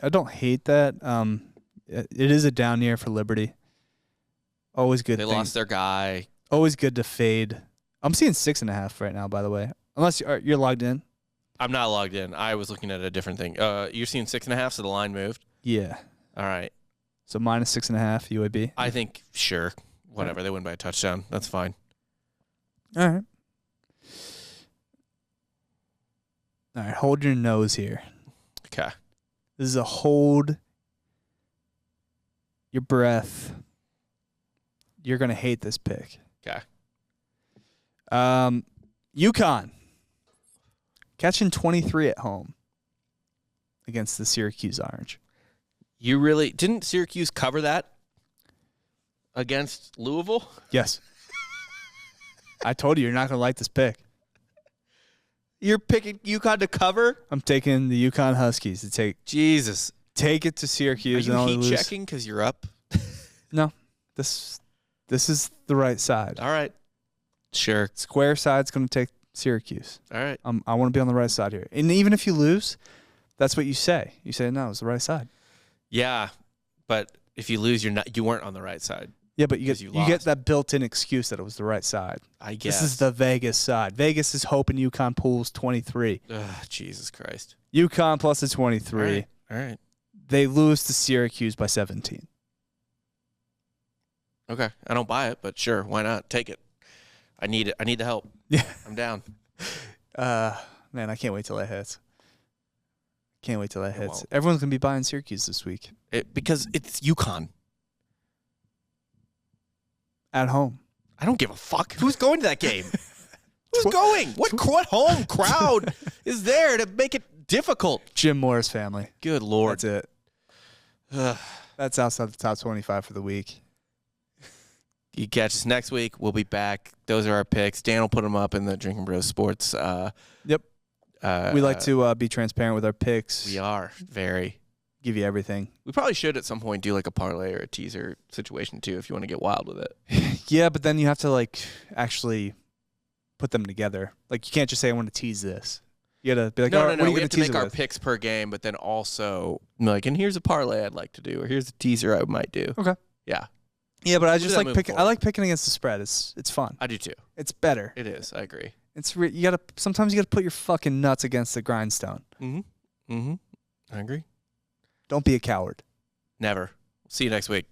I don't hate that. It is a down year for Liberty. Always good. They lost their guy. Always good to fade. I'm seeing 6.5 right now, by the way. Unless you're logged in. I'm not logged in. I was looking at a different thing. You're seeing 6.5, so the line moved. Yeah. All right. So -6.5 UAB. I think sure, whatever. They win by a touchdown. That's fine. All right. All right, hold your nose here. Okay. This is a hold your breath. You're going to hate this pick. Okay. UConn catching 23 at home against the Syracuse Orange. You really didn't Syracuse cover that against Louisville? Yes. I told you you're not going to like this pick. You're picking UConn to cover? I'm taking the UConn Huskies to take Jesus. Take it to Syracuse. Are you and heat lose. checking because you're up? No. This is the right side. All right. Sure. Square side's going to take Syracuse. All right. I want to be on the right side here. And even if you lose, that's what you say. You say, no, it's the right side. Yeah, but if you lose, you weren't on the right side. Yeah, but you lost. get that built-in excuse that it was the right side. I guess. This is the Vegas side. Vegas is hoping UConn pulls 23. Ugh, Jesus Christ. UConn plus the 23. All right. They lose to Syracuse by 17. Okay. I don't buy it, but sure, why not? Take it. I need it. I need the help. Yeah. I'm down. Man, I can't wait till that hits. Can't wait till that hits. won't. Everyone's going to be buying Syracuse this week. Because it's UConn. At home. I don't give a fuck. Who's going to that game? Who's going? What home crowd is there to make it difficult? Jim Moore's family. Good Lord. That's it. That's outside the top 25 for the week. You catch us next week. We'll be back. Those are our picks. Dan will put them up in the Drinking Bros Sports. Yep. We like to be transparent with our picks. We are. Very. Give you everything. We probably should at some point do like a parlay or a teaser situation too if you want to get wild with it. Yeah, but then you have to like actually put them together. Like you can't just say I want to tease this. You gotta be like, no. What are you We have to tease make it our with? picks per game, but then also like, and here's a parlay I'd like to do, or here's a teaser I might do. Okay. Yeah. Yeah, but I We'll just do that like moving picking. I forward. like picking against the spread. It's fun. I do too. It's better. It is. I agree. You gotta sometimes you gotta put your fucking nuts against the grindstone. I agree. Don't be a coward. Never. See you next week.